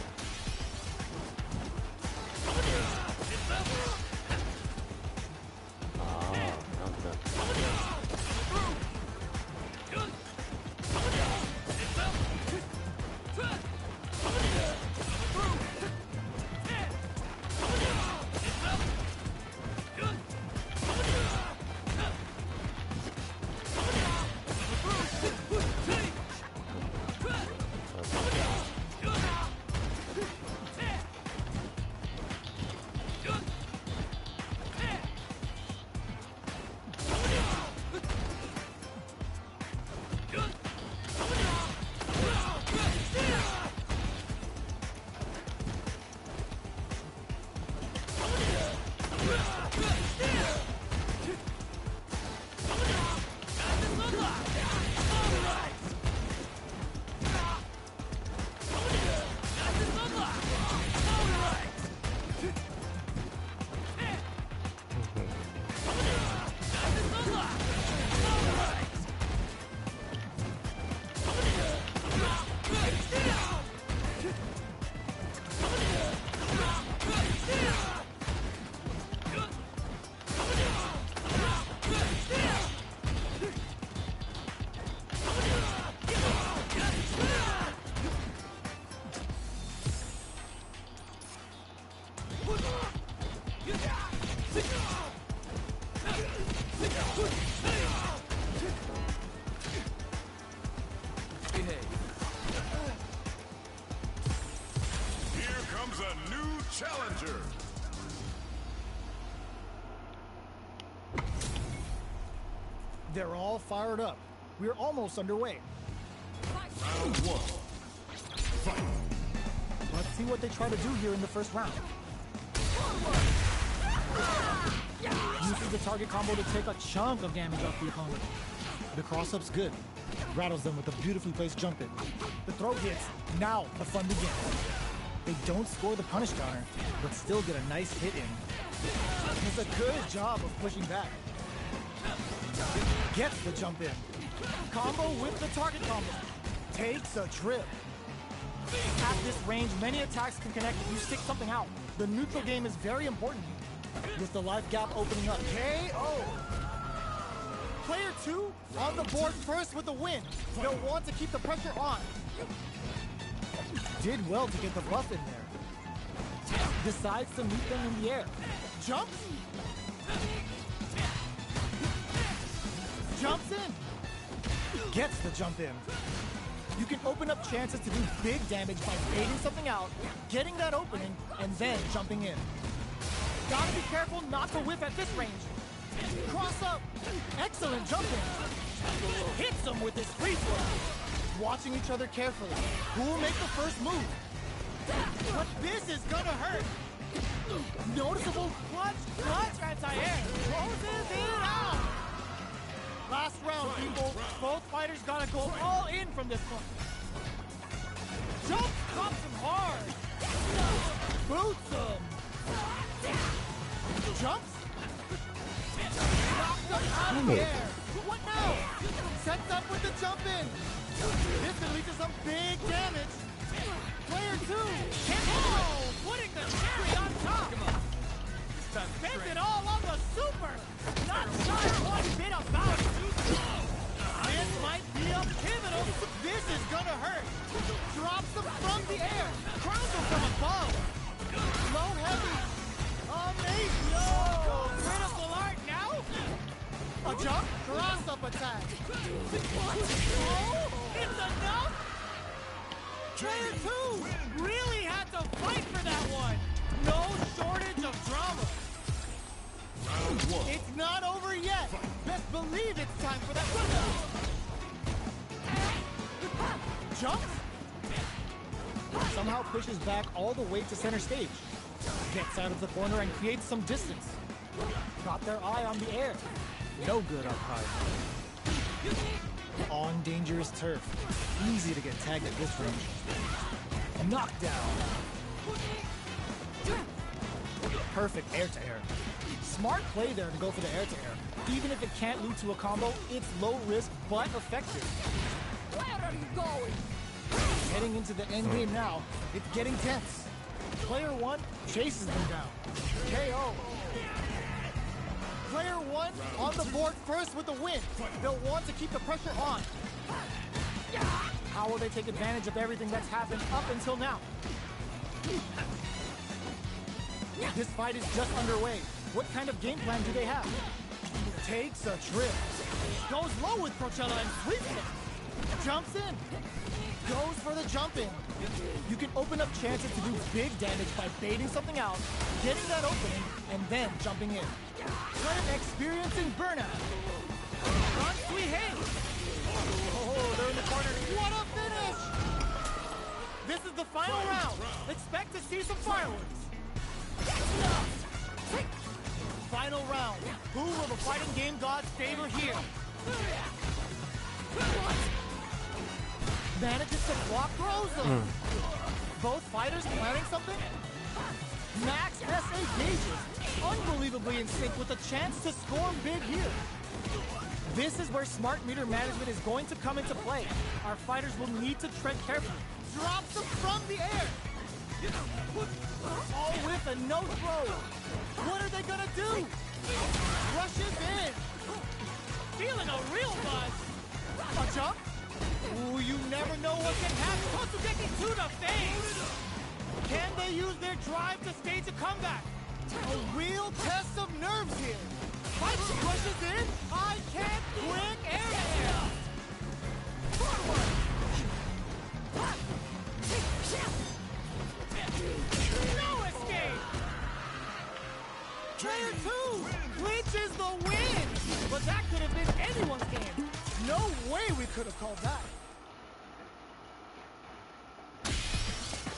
comes a new challenger. They're all fired up. We're almost underway. Round one. Fight. Let's see what they try to do here in the first round. Uses the target combo to take a chunk of damage off the opponent. The cross-up's good. Rattles them with a beautifully placed jump in. The throw hits. Now the fun begins. They don't score the punish counter, but still get a nice hit in. Does a good job of pushing back. Gets the jump in. Combo with the target combo. Takes a trip. At this range, many attacks can connect if you stick something out. The neutral game is very important here. With the life gap opening up. KO! Player 2 on the board first with the win. They'll want to keep the pressure on. Did well to get the buff in there. Decides to meet them in the air. Jumps. Jumps in. Gets the jump in. You can open up chances to do big damage by baiting something out, getting that opening, and then jumping in. Gotta be careful not to whiff at this range. Cross up. Excellent jumping. Hits him with his free throw. Watching each other carefully. Who will make the first move? But this is gonna hurt. Noticeable clutch anti-air. Closes it out. Last round, people. Both fighters gotta go all in from this one. Jump drops him hard. Boots him. Jumps. Knocks him out of the air. What now? Sets up with the jump in. This can lead to some big damage. Player 2. Putting the cherry on top. Spends it all on the super. Not shy one bit about it. This might be a pivotal. This is gonna hurt. Drops him from the air. Crowns him from above. Low heavy. Amazing. No. Critical art now. A jump. Cross up attack. Oh, it's enough. Player 2 really had to fight for that one. No shortage of drama. It's not over yet. Best believe it's time for that one. Jumps. Somehow pushes back all the way to center stage. Gets out of the corner and creates some distance. Got their eye on the air. No good up high. On dangerous turf. Easy to get tagged at this range. Knockdown. Perfect air-to-air. Smart play there to go for the air-to-air. Even if it can't lead to a combo, it's low risk but effective. Where are you going? Heading into the end game now, it's getting tense. Player 1 chases them down. KO. Player 1 on the board first with the win. They'll want to keep the pressure on. How will they take advantage of everything that's happened up until now? This fight is just underway. What kind of game plan do they have? Takes a trip. Goes low with Coachella and sweeps it. Jumps in. Goes for the jump in. You can open up chances to do big damage by baiting something out, getting that opening, and then jumping in. Player experiencing burnout. Front sweet hit. Oh, they're in the corner. What a finish! This is the final round. Expect to see some fireworks. Final round. Who will the fighting game gods favor here? Manages to block throws them. Both fighters planning something? Max SA gauges. Unbelievably in sync with a chance to score big here. This is where smart meter management is going to come into play. Our fighters will need to tread carefully. Drops them from the air. All with a no throw. What are they gonna do? Rushes in. Feeling a real buzz. A jump? Ooh, you never know what can happen. Kotsugeki to the face. Can they use their drive to stage a comeback? A real test of nerves here. Fight pushes in. I can't quick air to air. Forward. cinches the win! But that could have been anyone's game. No way we could have called that.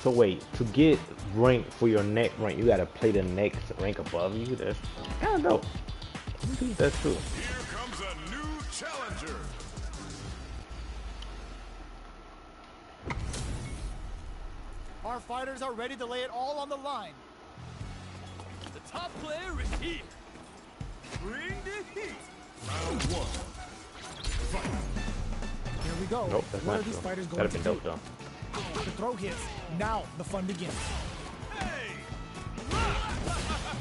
So wait, to get rank for your next rank, you gotta play the next rank above you? That's kind of dope. That's true. Here comes a new challenger. Our fighters are ready to lay it all on the line. The top player is here. Bring the heat. Round one. Here we go. Nope, that's What not are these true. fighters going That'd to have been do? dope though. The throw hits. Now the fun begins.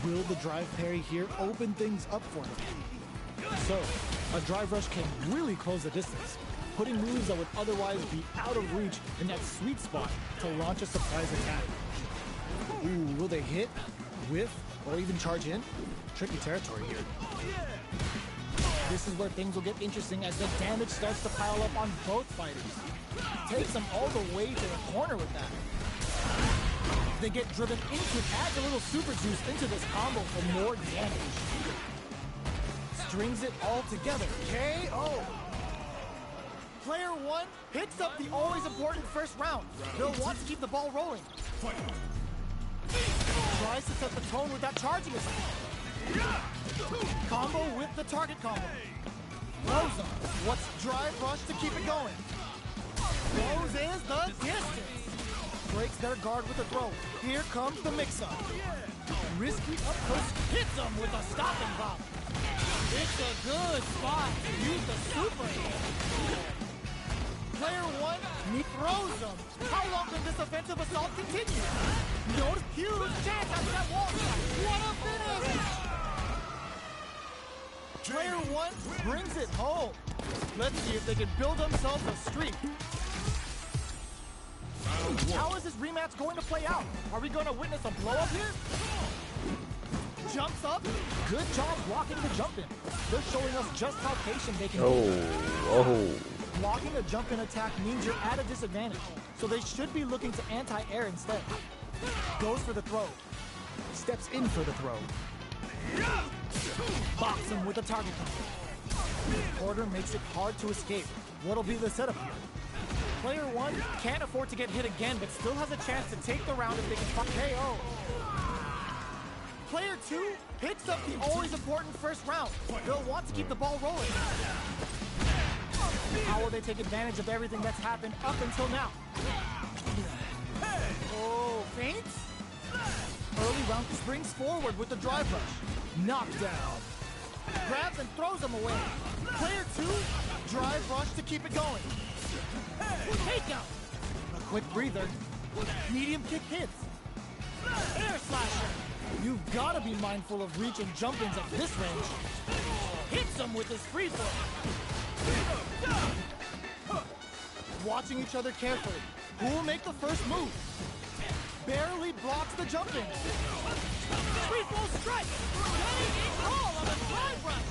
Will the drive parry here open things up for them? So, a drive rush can really close the distance, putting moves that would otherwise be out of reach in that sweet spot to launch a surprise attack. Ooh, will they hit, whiff, or even charge in? Tricky territory here. This is where things will get interesting as the damage starts to pile up on both fighters. Takes them all the way to the corner with that. They get driven into, adds a little super juice into this combo for more damage. Strings it all together. KO. Player one picks up the always important first round. They'll want to keep the ball rolling. Tries to set the tone with that charging attack. Combo with the target combo. Rosa, what's drive rush to keep it going? Closes the distance. Breaks their guard with a throw. Here comes the mix-up. Risky up close, hits him with a stopping block. It's a good spot to use the super hit. Player one, he throws him. How long can this offensive assault continue? No huge chance after that wall shot. What a finish! Player one brings it home. Let's see if they can build themselves a streak. How is this rematch going to play out? Are we going to witness a blow up here? Jumps up. Good job blocking the jump in. They're showing us just how patient they can be. Oh. Blocking a jump in attack means you're at a disadvantage, so they should be looking to anti-air instead. Goes for the throw. Steps in for the throw. Box him with a target combo. Porter makes it hard to escape. What'll be the setup here? Player one can't afford to get hit again, but still has a chance to take the round if they can find KO. Player two picks up the always important first round. They'll want to keep the ball rolling. How will they take advantage of everything that's happened up until now? Oh, feints? Early round springs forward with the drive rush. Knockdown. Grabs and throws him away. Player two, drive rush to keep it going. Takedown. A quick breather. Medium kick hits. Air slasher. You've got to be mindful of reach and jump-ins at this range. Hits him with his free throw. Watching each other carefully. Who will make the first move? Barely blocks the jump-in. Free throw strike. Getting a call on a drive rush.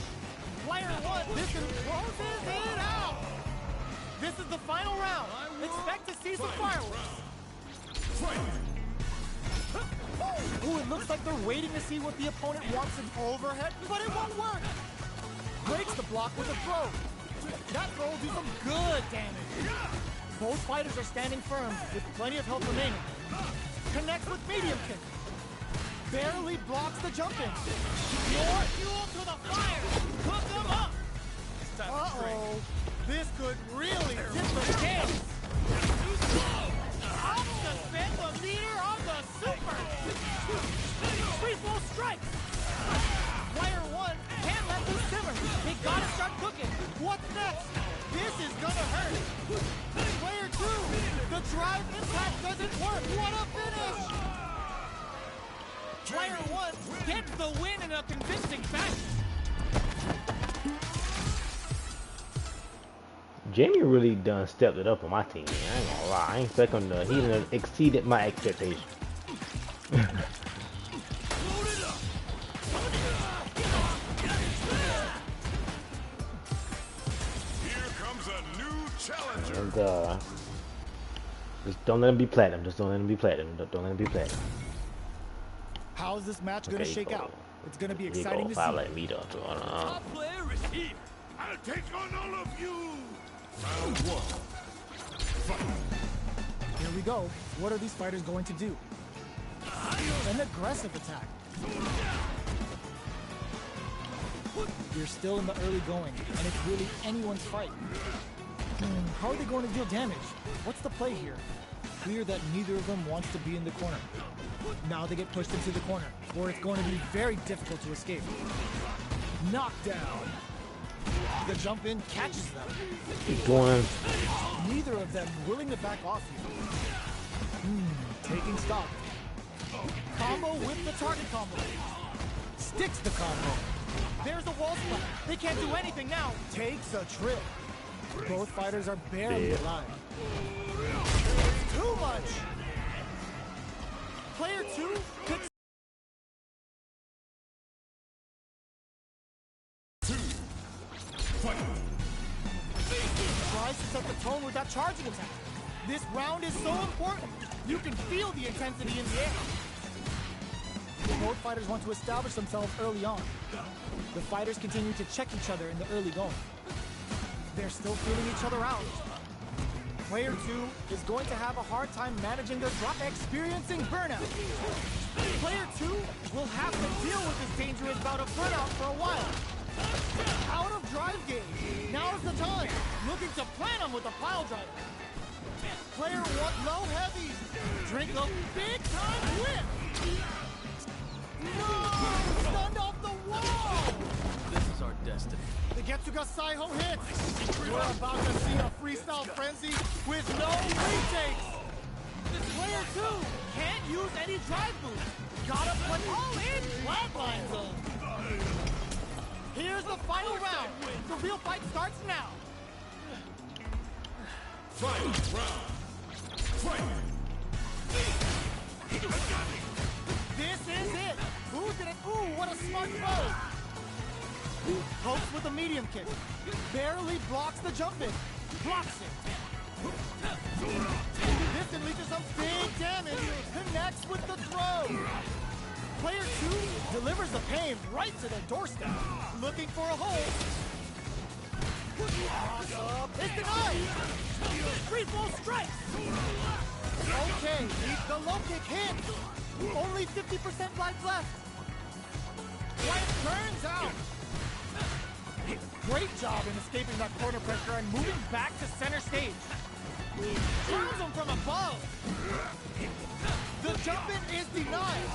Player one, this closes it out. This is the final round. Expect to see some fireworks. Ooh, it looks like they're waiting to see what the opponent wants in overhead, but it won't work. Breaks the block with a throw. That throw will do some good damage. Both fighters are standing firm with plenty of health remaining. Connects with medium kick. Barely blocks the jump in. More fuel to the fire. Cook them up. Uh-oh. This could really tip the scales. Up to spin the meter of the super. Free throw strikes. Player one can't let this simmer. They gotta start cooking. What's next? This is gonna hurt. Player two, the drive impact doesn't work. What a finish! Player one gets the win in a convincing fashion. Jamie really done stepped it up on my team. I ain't gonna lie. I ain't expecting to. He done exceeded my expectations. Here comes a new challenger. And just don't let him be platinum. Just don't let him be platinum. Don't let him be platinum. How's this match gonna Okay, shake hold out? on. It's gonna be You exciting go to fight see. like me though. So, Top player is here. I'll take on all of you. Here we go. What are these fighters going to do? An aggressive attack. You're still in the early going, and it's really anyone's fight. How are they going to deal damage? What's the play here? Clear that neither of them wants to be in the corner. Now they get pushed into the corner, where it's going to be very difficult to escape. Knockdown. The jump in catches them. keep going. Neither of them willing to back off here. Taking stock. Combo with the target combo. Sticks the combo. There's a wall splat. They can't do anything now. Takes a trip. Both fighters are barely Yeah. alive. Too much. Player 2 picks tries to set the tone with that charging attack. This round is so important. You can feel the intensity in the air. Both fighters want to establish themselves early on. The fighters continue to check each other in the early going. They're still feeling each other out. Player 2 is going to have a hard time managing their drop, experiencing burnout. Player 2 will have to deal with this dangerous bout of burnout for a while. Out of drive gauge. Now's the time. Looking to plant him with a pile driver. Player 1 low heavy. Drink a big time whip. No! Stunned off the wall! This is our destiny. The Getsuga Saiho hits. We're about to see a freestyle frenzy with no retakes. This player 2 can't use any drive boost. Gotta put all in flatline zone. Here's the final round. The real fight starts now. Final round. Fight. This is it. Who did it? Ooh, what a smart throw. Pokes with a medium kick. Barely blocks the jump in. Blocks it. This unleashes some big damage. Connects with the throw. Player 2 delivers the pain right to their doorstep. Looking for a hole. It's denied. Free fall strikes. Okay, the low kick hits. Only 50% life left. Wyatt turns out. Great job in escaping that corner pressure and moving back to center stage. Turns him from above. The jump in is denied.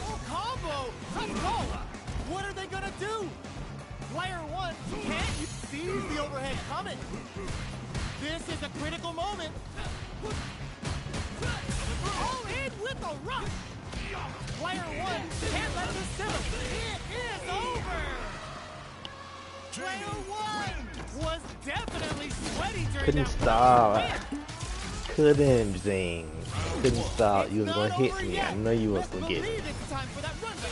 Oh, combo. Let's go. What are they gonna do? Player 1 can't seize the overhead coming. This is a critical moment. All in with a rush. Player 1 can't let this simmer. It is over. Player 1 was definitely sweaty during Couldn't that stop. first Couldn't zing. Couldn't stop. You was It's gonna not hit over me. yet. I know you was Best gonna get me. believe it's time for that run back.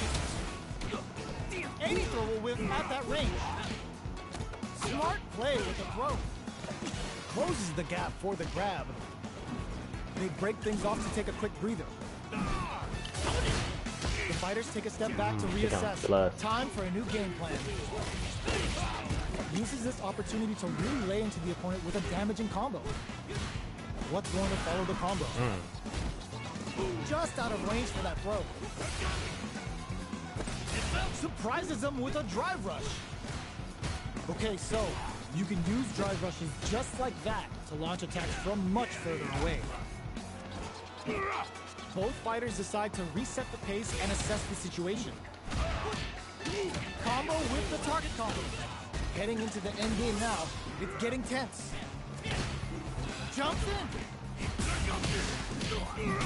Any throw will whiff at that range. Smart play with the throw. Closes the gap for the grab. They break things off to take a quick breather. The fighters take a step back to reassess. plus. Time for a new game plan. Uses this opportunity to really lay into the opponent with a damaging combo. What's going to follow the combo? Just out of range for that throw. Surprises them with a drive rush. Okay, so you can use drive rushes just like that to launch attacks from much further away. Both fighters decide to reset the pace and assess the situation. Combo with the target combo. Heading into the end game now, it's getting tense. Jumps in.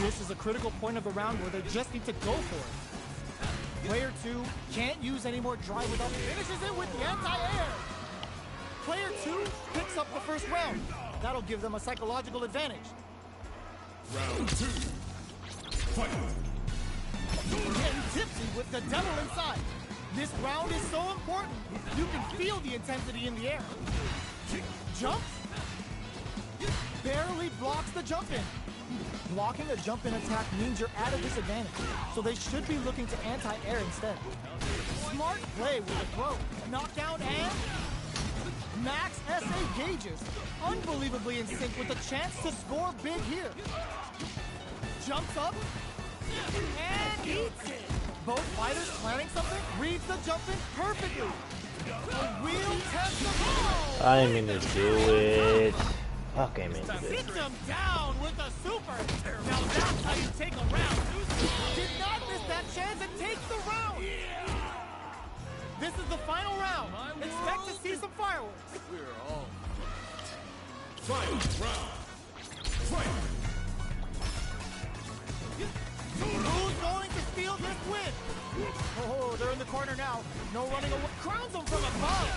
This is a critical point of the round where they just need to go for it. Player 2 can't use any more drive without finishes it with the anti-air. Player 2 picks up the first round. That'll give them a psychological advantage. Round 2. Fight. Getting tipsy with the devil inside. This round is so important. You can feel the intensity in the air. Jumps. Barely blocks the jump in. Blocking a jump in attack means you're at a disadvantage, so they should be looking to anti-air instead. Smart play with a throw. Knockdown and max SA gauges. Unbelievably in sync with a chance to score big here. Jumps up and eats it. Both fighters planning something, reads the jump in perfectly. A real test of power. I didn't mean to do it. Fuck, I meant to do it. Sits him down with a super. Now that's how you take a round. Did not miss that chance and takes the round. This is the final round. Expect to see some fireworks. We're all Final round. Fight. Who's going to steal this win? Oh, they're in the corner now. No running away. Crowns him from above.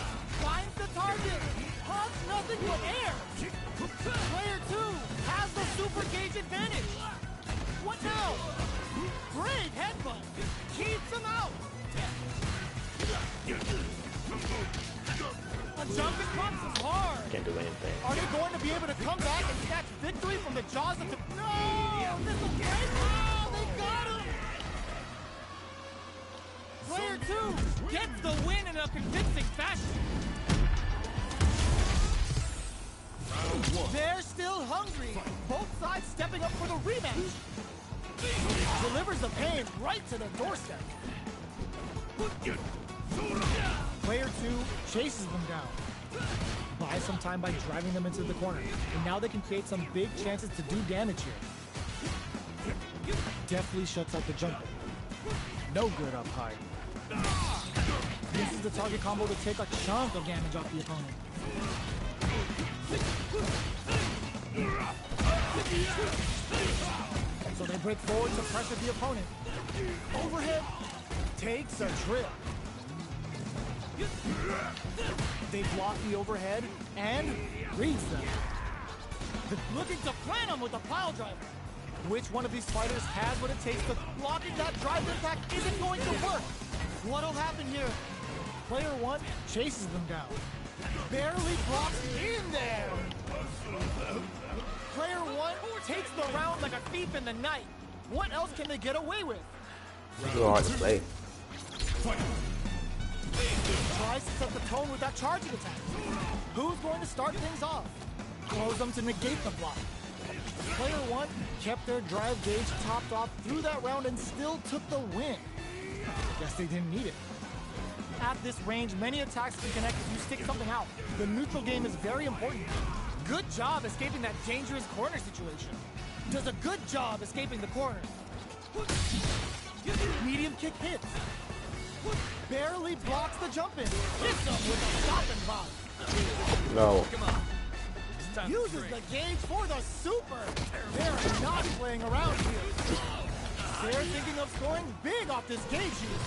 Finds the target. Hugs nothing but air. Player 2 has the super gauge advantage. What now? Great headbutt. Keeps him out. A jumping punch is hard. Can't do anything. Are they going to be able to come back and snatch victory from the jaws of the... No! This will break! Oh, they got him! Player 2 gets the win in a convincing fashion. They're still hungry. Both sides stepping up for the rematch. Delivers the pain right to the doorstep. Player 2 chases them down. Buys some time by driving them into the corner. And now they can create some big chances to do damage here. Deftly shuts out the jumper. No good up high. This is the target combo to take a chunk of damage off the opponent. So they break forward to pressure the opponent. Overhead takes a trip. They block the overhead and reads them. Looking to plan them with a pile driver. Which one of these fighters has what it takes to blocking that drive impact isn't going to work? What'll happen here? Player 1 chases them down. Barely blocks in there. Player 1 takes the round like a thief in the night. What else can they get away with? It's a little hard to play. Tries to set the tone with that charging attack. Who's going to start things off? Close them to negate the block. Player 1 kept their drive gauge topped off through that round and still took the win. Guess they didn't need it. At this range, many attacks can connect if you stick something out. The neutral game is very important. Good job escaping that dangerous corner situation. Does a good job escaping the corner. Medium kick hits. Barely blocks the jump in. Hits him with a stop and pop. No. come on. It's time to Uses drink. the gauge for the super. They're not playing around here. They're thinking of scoring big off this gauge use.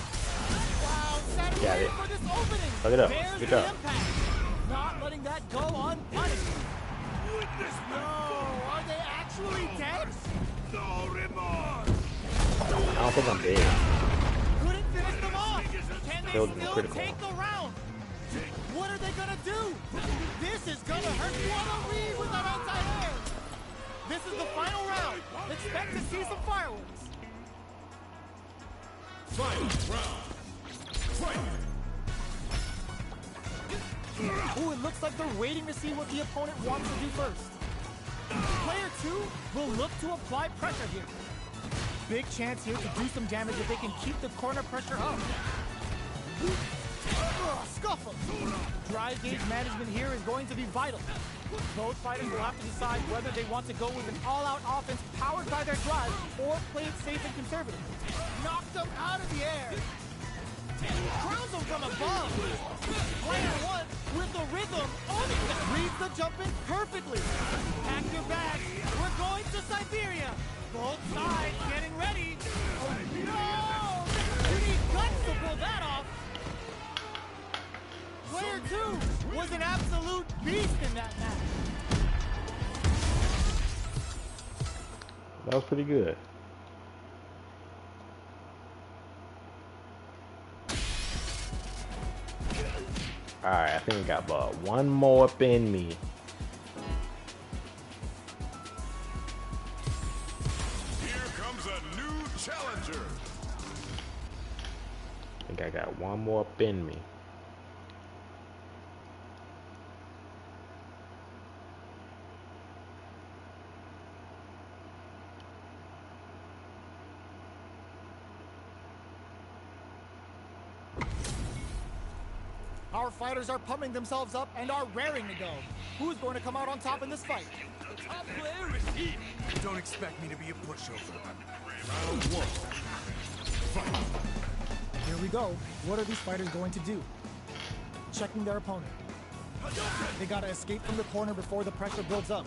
Wow, Saturday Got it. for this opening. Look it up. There's Good the job. impact. Not letting that go unpunished. No, are they actually dead? No remorse. I don't think I'm dead. Couldn't finish them off. Can they Failed to be still critical. take the round? What are they gonna do? This is gonna hurt. What a read with that outside air. This is the final round. Expect to see some fireworks. Final round. Fight. Ooh, it looks like they're waiting to see what the opponent wants to do first. Player 2 will look to apply pressure here. Big chance here to do some damage if they can keep the corner pressure up. Scuffle. Drive gauge management here is going to be vital. Both fighters will have to decide whether they want to go with an all-out offense powered by their drive or play it safe and conservative. Knock them out of the air. Crowns them from above. Player 1 with the rhythm owning it. Reads the jump in perfectly. Pack your bags. We're going to Siberia. Both sides getting ready. Oh, no! You need guts to pull that off. Player 2 was an absolute beast in that match. That was pretty good. Alright, I think I got about one more up in me. a new challenger. I think I got one more up in me. Our fighters are pumping themselves up and are raring to go. Who's going to come out on top in this fight? The top player is here. Don't expect me to be a pushover. Here we go. What are these fighters going to do? Checking their opponent. They gotta escape from the corner before the pressure builds up.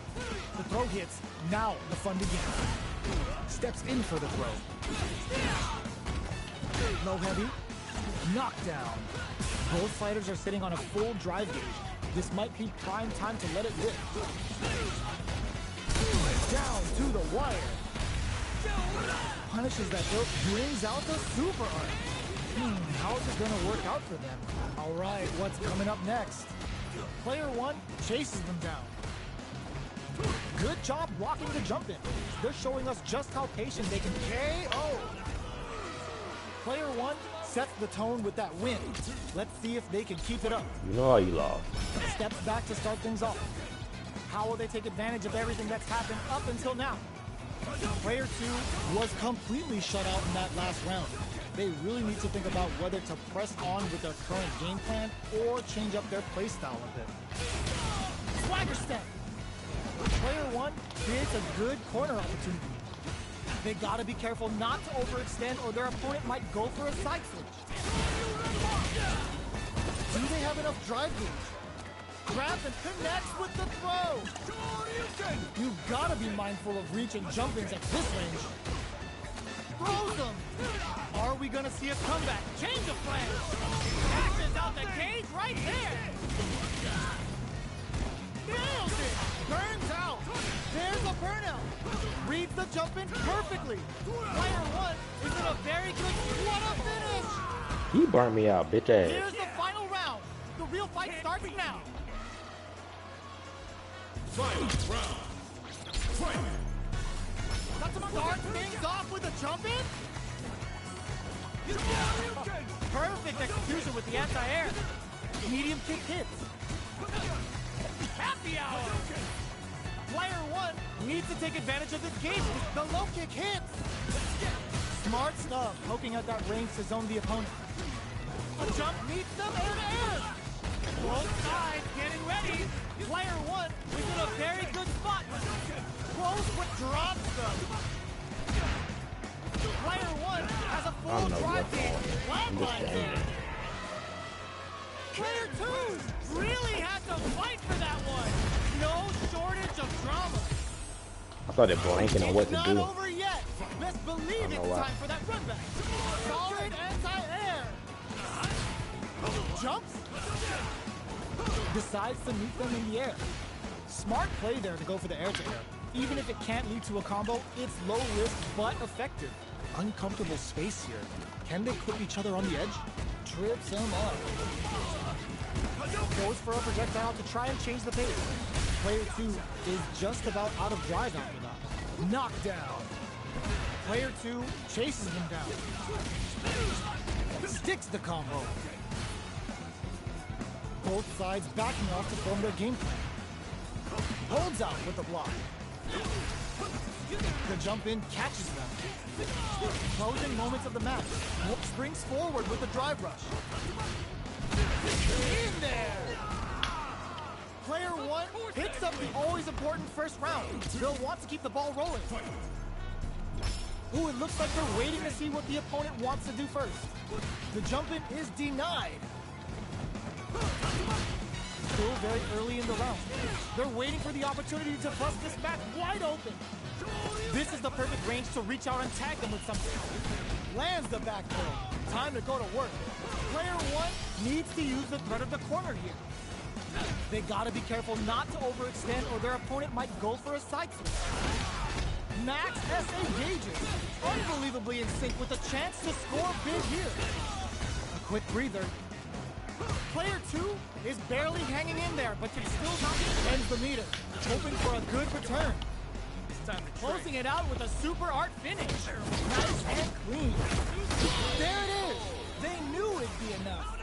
The throw hits. Now the fun begins. Steps in for the throw. Low heavy. Knockdown. Both fighters are sitting on a full drive gauge. This might be prime time to let it rip. Down to the wire. Punishes that throw, brings out the super art. How is it gonna work out for them? All right, what's coming up next? Player one chases them down. Good job blocking the jump in. They're showing us just how patient they can KO. Player one sets the tone with that win. Let's see if they can keep it up. You know how you lost. Steps back to start things off. How will they take advantage of everything that's happened up until now? Player two was completely shut out in that last round. They really need to think about whether to press on with their current game plan or change up their playstyle a bit. Swagger step. Player one creates a good corner opportunity. They gotta be careful not to overextend or their opponent might go for a side switch. Do they have enough drive gauge? Grabs and connects with the throw. You've gotta be mindful of reach and jump-ins at this range. Throws them. Are we gonna see a comeback? Change of plans. Dashes out the cage right there. Nails it. Burns out. There's a burnout. Reads the jump in perfectly. Player one is in a very good. What a finish! He burnt me out, bitch ass. Here's the final round. The real fight starts now. Final round. Fight. Start things off with a jump in. Perfect execution with the anti-air. Medium kick hits. Happy hour. Player one needs to take advantage of this game. The low kick hits. Smart stuff, poking at that range to zone the opponent. A jump meets them air to air. Both sides getting ready. Player one is in a very good spot. Close but drops them. Player one has a full drive feed. Flatline there. Player two really had to fight for that one. No shortage of drama. I started blanking on what to Not do. over yet. Best believe it's why. time for that run back. Solid anti-air. Jumps. Decides to meet them in the air. Smart play there to go for the air-to-air. Even if it can't lead to a combo, it's low risk but effective. Uncomfortable space here. Can they put each other on the edge? Trips him up. Goes for a projectile to try and change the pace. Player two is just about out of drive after that. Knockdown. Player two chases him down. Sticks the combo. Both sides backing off to form their game plan. Holds out with the block. The jump in catches them. Closing moments of the match. Whoop springs forward with the drive rush. In there! Player one picks up the always important first round. They'll want to keep the ball rolling. Ooh, it looks like they're waiting to see what the opponent wants to do first. The jump in is denied. Still very early in the round. They're waiting for the opportunity to bust this match wide open. This is the perfect range to reach out and tag them with something. Lands the back throw. Time to go to work. Player one needs to use the threat of the corner here. They gotta be careful not to overextend or their opponent might go for a side switch. Max SA gauges. Unbelievably in sync with a chance to score big here. A quick breather. Player two is barely hanging in there, but can still not end the meter, hoping for a good return. time to Closing it out with a super art finish. Nice and clean. There it is. They knew it'd be enough.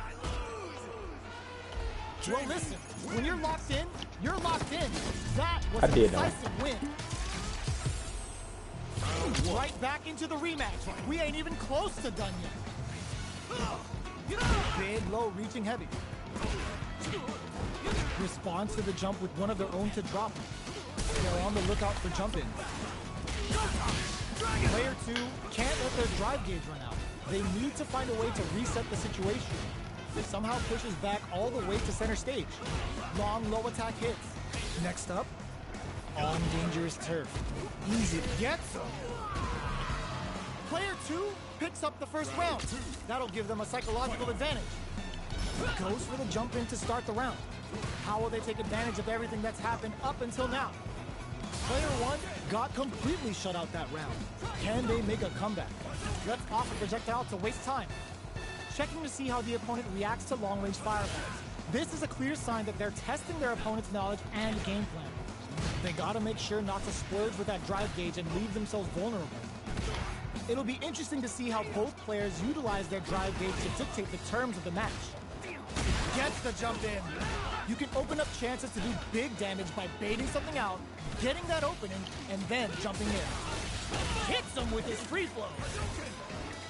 Well, listen. When you're locked in, you're locked in. That was I a did, though. decisive win. Right back into the rematch. We ain't even close to done yet. Big, low, reaching heavy. Responds to the jump with one of their own to drop. They're on the lookout for jump-in. Player 2 can't let their drive gauge run out. They need to find a way to reset the situation. It somehow pushes back all the way to center stage. Long, low attack hits. Next up, on dangerous turf. Easy to get some. Player 2 picks up the first round. That'll give them a psychological advantage. Goes for the jump in to start the round. How will they take advantage of everything that's happened up until now? Player 1 got completely shut out that round. Can they make a comeback? Let's off a projectile to waste time. Checking to see how the opponent reacts to long-range fireballs. This is a clear sign that they're testing their opponent's knowledge and game plan. They gotta make sure not to splurge with that drive gauge and leave themselves vulnerable. It'll be interesting to see how both players utilize their drive gauge to dictate the terms of the match. Gets the jump in. You can open up chances to do big damage by baiting something out, getting that opening, and then jumping in. Hits them with his free flow.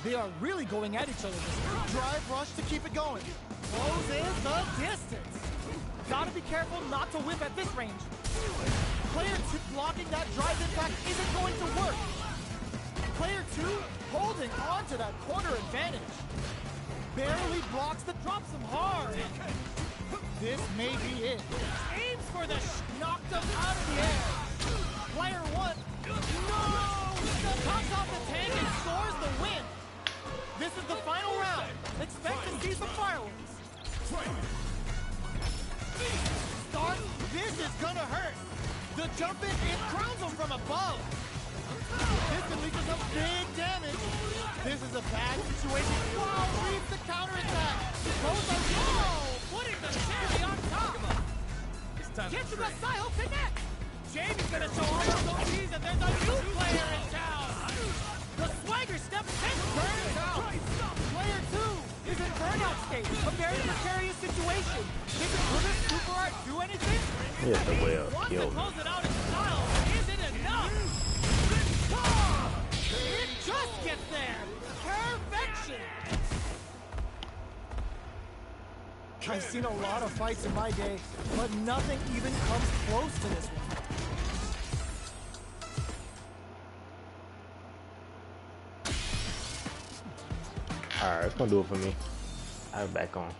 They are really going at each other this time. Drive rush to keep it going. Closes the distance. Gotta be careful not to whip at this range. Player 2 blocking that drive impact isn't going to work. Player 2 holding on to that corner advantage. Barely blocks the drops him hard. This may be it. Aims for the knocked him out of the air. Player 1, no! Comes off the tank and scores the win. This is the final round. Expect to see some fireworks. Start. This is gonna hurt. The jump in, it crowns him from above. This unleashes some big damage. This is a bad situation. Wow, reaps the counterattack. Goes like, whoa, putting the cherry on top. It's time Get to to the trade. side, connect. Jamie's gonna show all those OTs and there's a new player in town. The swagger step 10 burns out. Player 2 is in burnout state. A very precarious situation. Will this super art do anything? Yeah, the way of Wants to kill me. close it out in style. Is it enough? It just gets there. Perfection. I've seen a lot of fights in my day, but nothing even comes close to this one. Alright, it's gonna do it for me. I'm back on.